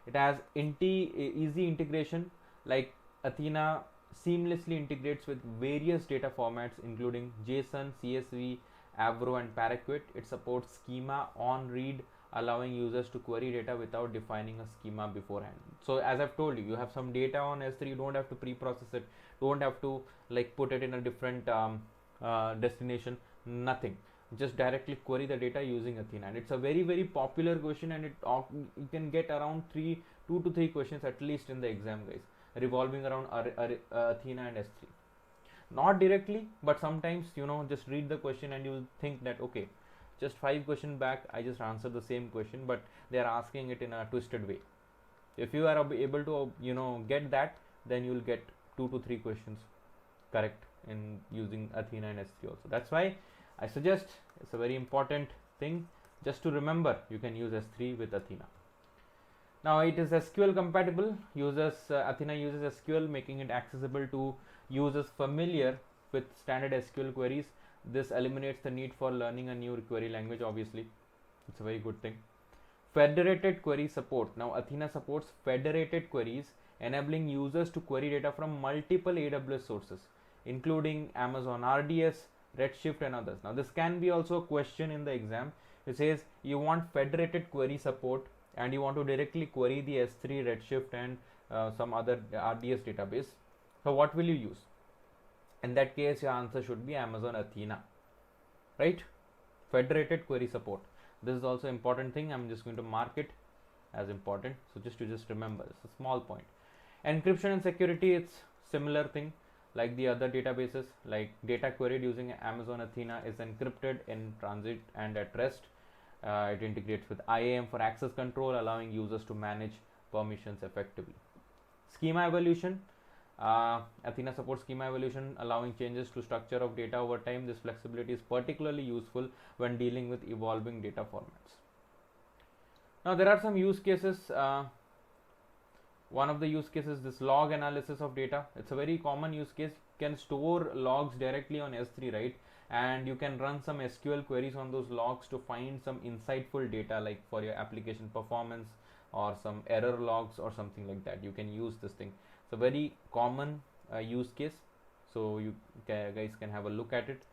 It has easy integration, like Athena seamlessly integrates with various data formats including JSON, CSV, Avro and Paraquet. It supports schema on read, allowing users to query data without defining a schema beforehand. So as I've told you, you have some data on S3, you don't have to pre-process it, don't have to like put it in a different destination, nothing. Just directly query the data using Athena, and it's a very, very popular question, and you can get around 2 to 3 questions at least in the exam, guys, revolving around Athena and S3. Not directly, but sometimes just read the question and you'll think that okay, just 5 questions back I just answered the same question, but they are asking it in a twisted way. If you are able to get that, then you will get 2 to 3 questions correct in using Athena and S3 also. That's why I suggest, it's a very important thing just to remember, you can use S3 with Athena. Now it is SQL compatible. Athena uses SQL, making it accessible to users familiar with standard SQL queries. This eliminates the need for learning a new query language, obviously. It's a very good thing. Federated query support. Now Athena supports federated queries, enabling users to query data from multiple AWS sources, including Amazon RDS, Redshift and others. Now this can be also a question in the exam. It says you want federated query support and you want to directly query the S3, Redshift and some other RDS database. So what will you use? In that case, your answer should be Amazon Athena, right? Federated query support. This is also important thing. I'm just going to mark it as important. So just remember, it's a small point. Encryption and security, it's similar thing like the other databases. Like data queried using Amazon Athena is encrypted in transit and at rest. It integrates with IAM for access control, allowing users to manage permissions effectively. Schema evolution. Athena supports schema evolution, allowing changes to structure of data over time. This flexibility is particularly useful when dealing with evolving data formats. Now there are some use cases. One of the use cases is this log analysis of data. It's a very common use case. You can store logs directly on S3, right? And you can run some SQL queries on those logs to find some insightful data, like for your application performance or some error logs or something like that. You can use this thing. It's a very common use case, so you guys can have a look at it.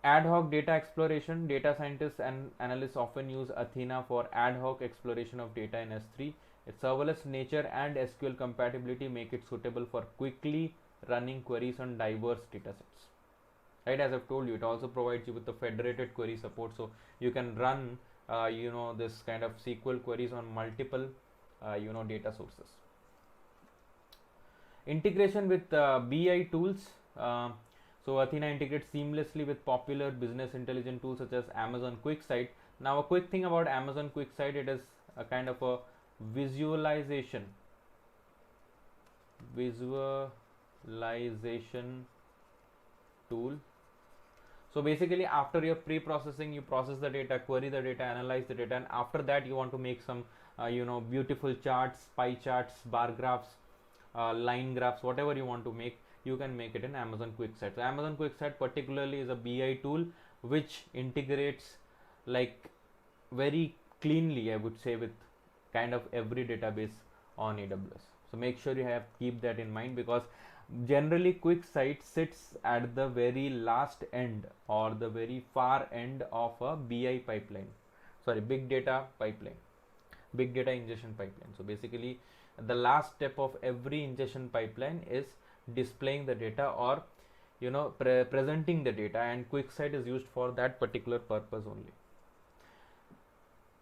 Ad hoc data exploration. Data scientists and analysts often use Athena for ad hoc exploration of data in S3. Its serverless nature and SQL compatibility make it suitable for quickly running queries on diverse datasets. Right, as I've told you, it also provides you with the federated query support, so you can run this kind of SQL queries on multiple data sources. Integration with BI tools. So Athena integrates seamlessly with popular business intelligence tools such as Amazon QuickSight. Now a quick thing about Amazon QuickSight, it is a kind of a visualization tool. So basically, after your pre-processing, you process the data, query the data, analyze the data, and after that you want to make some beautiful charts, pie charts, bar graphs, line graphs, whatever you want to make, you can make it in Amazon QuickSight. So Amazon QuickSight particularly is a BI tool which integrates like very cleanly, I would say, with kind of every database on AWS. So make sure you keep that in mind, because generally QuickSight sits at the very last end or the very far end of a BI pipeline, big data pipeline, big data ingestion pipeline. So basically the last step of every ingestion pipeline is displaying the data or presenting the data, and QuickSight is used for that particular purpose only.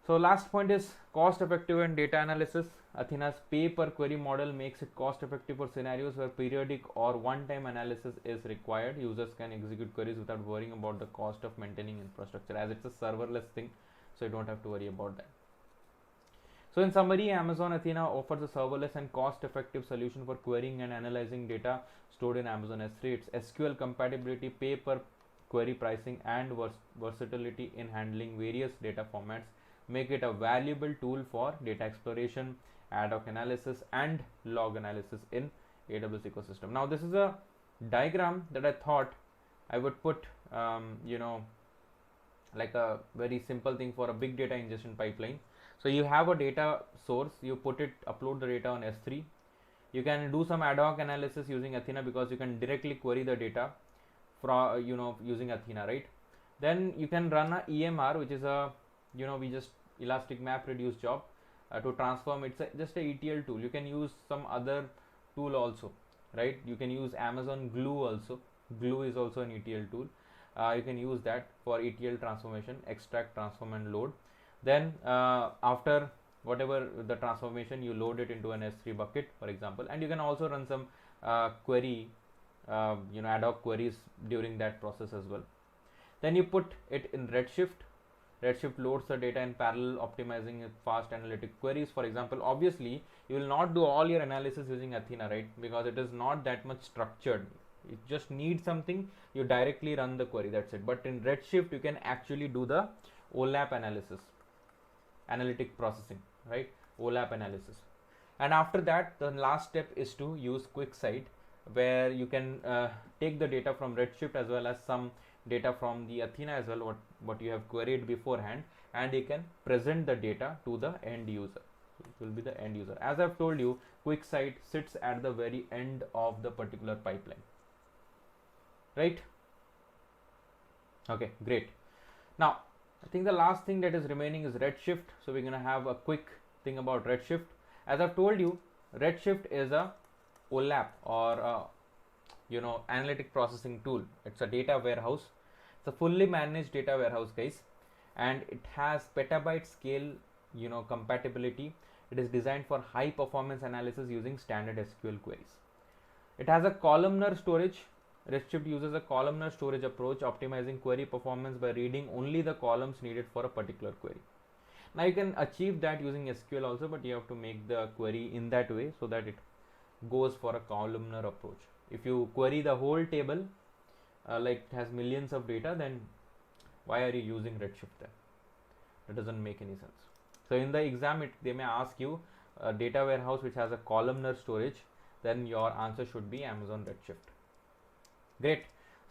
So last point is cost effective and data analysis. Athena's pay per query model makes it cost effective for scenarios where periodic or one-time analysis is required. Users can execute queries without worrying about the cost of maintaining infrastructure, as it's a serverless thing, so you don't have to worry about that. So in summary, Amazon Athena offers a serverless and cost-effective solution for querying and analyzing data stored in Amazon S3. Its SQL compatibility, pay per query pricing, and versatility in handling various data formats make it a valuable tool for data exploration, ad hoc analysis, and log analysis in AWS ecosystem. Now this is a diagram that I thought I would put, like a very simple thing for a big data ingestion pipeline. So you have a data source, you upload the data on S3. You can do some ad hoc analysis using Athena because you can directly query the data from using Athena, right? Then you can run a EMR, which is a we just Elastic Map Reduce job to transform. It's just a ETL tool. You can use some other tool also, right? You can use Amazon Glue also. Glue is also an ETL tool. You can use that for ETL transformation, extract, transform, and load. Then after whatever the transformation, you load it into an S3 bucket, for example, and you can also run some query, ad hoc queries during that process as well. Then you put it in Redshift. Redshift loads the data in parallel, optimizing fast analytic queries. For example, obviously you will not do all your analysis using Athena, right? Because it is not that much structured. You just need something, you directly run the query, that's it. But in Redshift, you can actually do the OLAP analysis, analytic processing, right? OLAP analysis. And after that, the last step is to use QuickSight, where you can take the data from Redshift as well as some data from the Athena as well, what you have queried beforehand, and you can present the data to the end user. So it will be the end user. As I've told you, QuickSight sits at the very end of the particular pipeline, right? Okay, great. Now I think the last thing that is remaining is Redshift. So we're going to have a quick thing about Redshift. As I've told you, Redshift is a OLAP, or analytic processing tool. It's a data warehouse. It's a fully managed data warehouse, guys, and it has petabyte scale compatibility. It is designed for high performance analysis using standard SQL queries. It has a columnar storage. Redshift uses a columnar storage approach, optimizing query performance by reading only the columns needed for a particular query. Now you can achieve that using SQL also, but you have to make the query in that way so that it goes for a columnar approach. If you query the whole table, like it has millions of data, then why are you using Redshift then? That doesn't make any sense. So in the exam, they may ask you a data warehouse which has a columnar storage, then your answer should be Amazon Redshift. Great.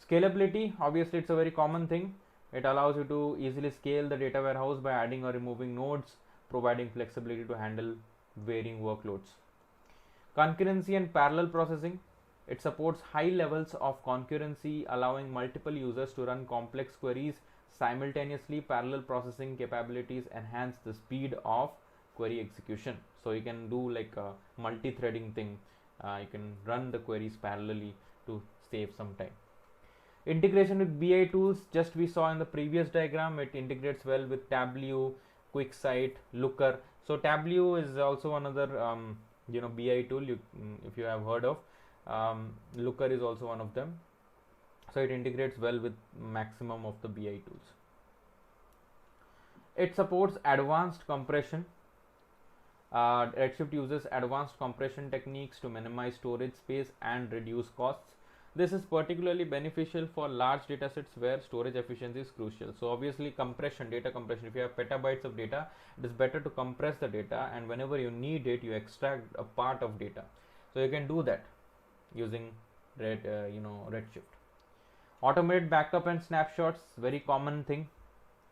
Scalability, obviously it's a very common thing. It allows you to easily scale the data warehouse by adding or removing nodes, providing flexibility to handle varying workloads. Concurrency and parallel processing. It supports high levels of concurrency, allowing multiple users to run complex queries simultaneously. Parallel processing capabilities enhance the speed of query execution. So you can do like a multi-threading thing. You can run the queries parallelly to save some time. Integration with BI tools, just we saw in the previous diagram, it integrates well with Tableau, QuickSight, Looker. So Tableau is also another BI tool if you have heard of. Looker is also one of them. So it integrates well with maximum of the BI tools. It supports advanced compression. Redshift uses advanced compression techniques to minimize storage space and reduce costs. This is particularly beneficial for large data sets where storage efficiency is crucial. So obviously compression, data compression, if you have petabytes of data, it is better to compress the data, and whenever you need it, you extract a part of data. So you can do that using Redshift. Automated backup and snapshots, very common thing,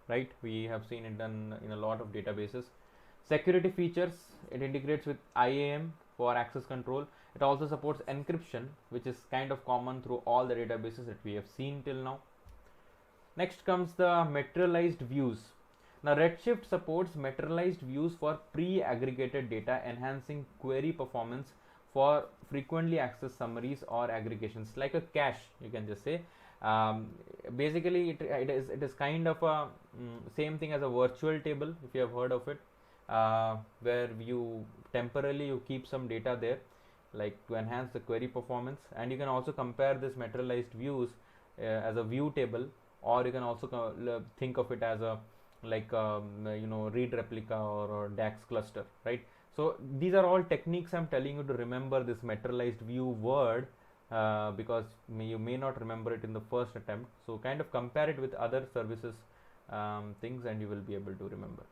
right? We have seen it done in a lot of databases. Security features, it integrates with IAM for access control. It also supports encryption, which is kind of common through all the databases that we have seen till now. Next comes the materialized views. Now Redshift supports materialized views for pre-aggregated data, enhancing query performance for frequently accessed summaries or aggregations, like a cache, you can just say. Basically it is kind of a same thing as a virtual table, if you have heard of it, where you temporarily you keep some data there, like to enhance the query performance. And you can also compare this materialized views as a view table, or you can also think of it as a like read replica or DAX cluster, right? So these are all techniques I'm telling you to remember this materialized view word, because you may not remember it in the first attempt. So kind of compare it with other services things, and you will be able to remember.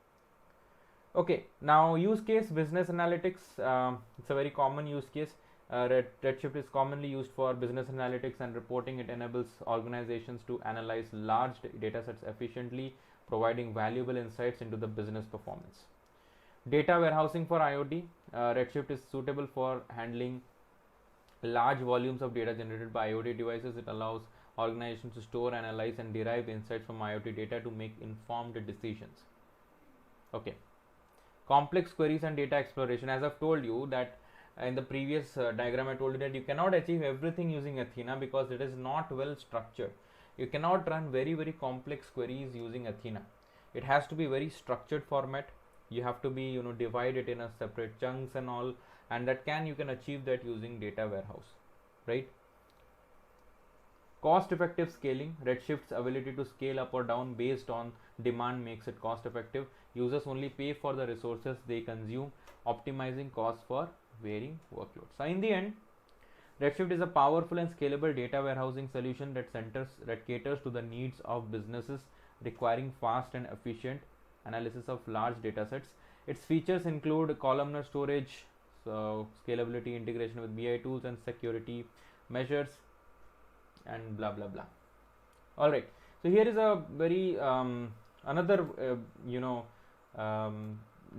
Okay, now use case business analytics. It's a very common use case. Redshift is commonly used for business analytics and reporting. It enables organizations to analyze large data sets efficiently, providing valuable insights into the business performance. Data warehousing for IoT. Redshift is suitable for handling large volumes of data generated by IoT devices. It allows organizations to store, analyze, and derive insights from IoT data to make informed decisions. Okay. Complex queries and data exploration. As I've told you that in the previous diagram, I told you that you cannot achieve everything using Athena because it is not well structured. You cannot run very complex queries using Athena. It has to be very structured format. You have to be divide it in a separate chunks and all, and you can achieve that using data warehouse, right? Cost effective scaling. Redshift's ability to scale up or down based on demand makes it cost effective. Users only pay for the resources they consume, optimizing costs for varying workloads. So in the end, Redshift is a powerful and scalable data warehousing solution that caters to the needs of businesses requiring fast and efficient analysis of large data sets. Its features include columnar storage, so scalability, integration with BI tools, and security measures, and blah blah blah. All right, so here is a very another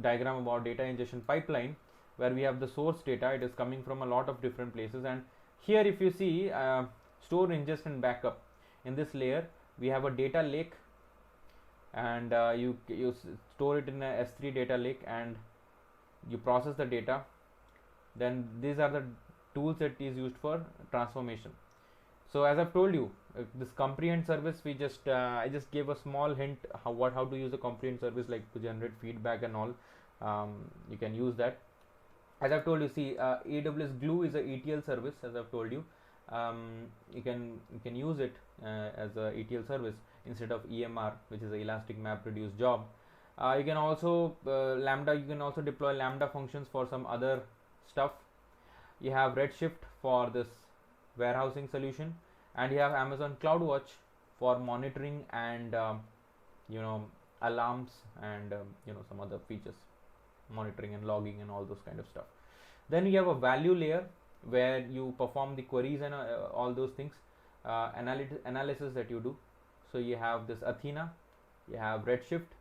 diagram about data ingestion pipeline, where we have the source data. It is coming from a lot of different places, and here if you see store, ingest, and backup, in this layer we have a data lake, and you store it in a S3 data lake, and you process the data. Then these are the tools that is used for transformation. So as I've told you, this comprehend service, we just I just gave a small hint how to use a comprehend service, like to generate feedback and all. You can use that. As I've told you, see, AWS Glue is a ETL service. As I've told you, you can use it as a ETL service instead of EMR, which is a Elastic Map Reduce job. You can also Lambda. You can also deploy Lambda functions for some other stuff. You have Redshift for this warehousing solution, and you have Amazon CloudWatch for monitoring and alarms and some other features, monitoring and logging and all those kind of stuff. Then you have a value layer where you perform the queries and all those things, analysis that you do. So you have this Athena, you have Redshift,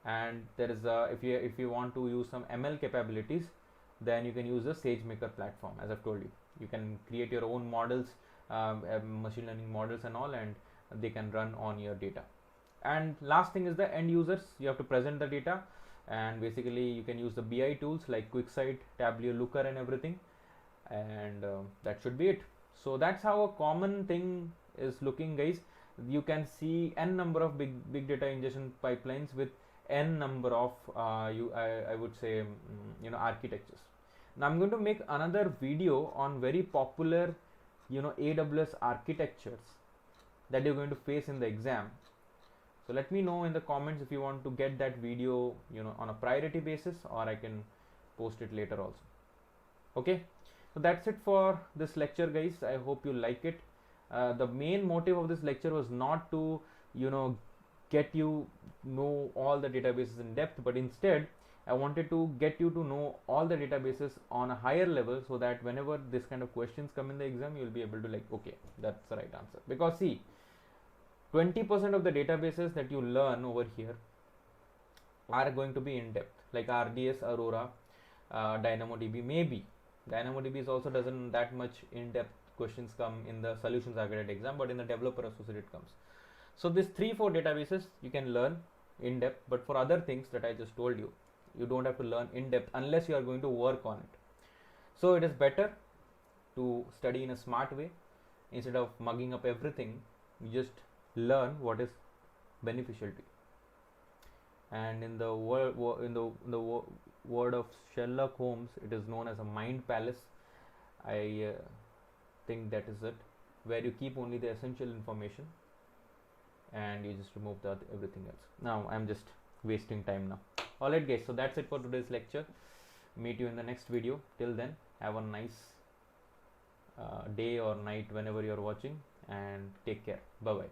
and there is if you want to use some ML capabilities, then you can use the SageMaker platform. As I've told you, you can create your own models, machine learning models and all, and they can run on your data. And last thing is the end users. You have to present the data, and basically you can use the BI tools like QuickSight, Tableau, Looker, and everything, and that should be it. So that's how a common thing is looking, guys. You can see n number of big data ingestion pipelines with n number of I would say architectures. Now I'm going to make another video on very popular AWS architectures that you're going to face in the exam. So let me know in the comments if you want to get that video on a priority basis, or I can post it later also. Okay, so that's it for this lecture, guys. I hope you like it. The main motive of this lecture was not to get you know all the databases in depth, but instead I wanted to get you to know all the databases on a higher level, so that whenever this kind of questions come in the exam, you'll be able to okay, that's the right answer. Because see, 20% of the databases that you learn over here are going to be in depth, like RDS, Aurora, DynamoDB. Maybe DynamoDB is also doesn't that much in depth questions come in the solutions architect exam, but in the developer associate it comes. So these 3-4 databases you can learn in depth, but for other things that I just told you, you don't have to learn in depth unless you are going to work on it. So it is better to study in a smart way instead of mugging up everything You just learn what is beneficial to you. And in the word of Sherlock Holmes, it is known as a mind palace. I think that is it, where you keep only the essential information and you just remove the everything else. Now I'm just wasting time now. Alright guys, so that's it for today's lecture. Meet you in the next video. Till then, have a nice day or night whenever you're watching, and take care. Bye bye.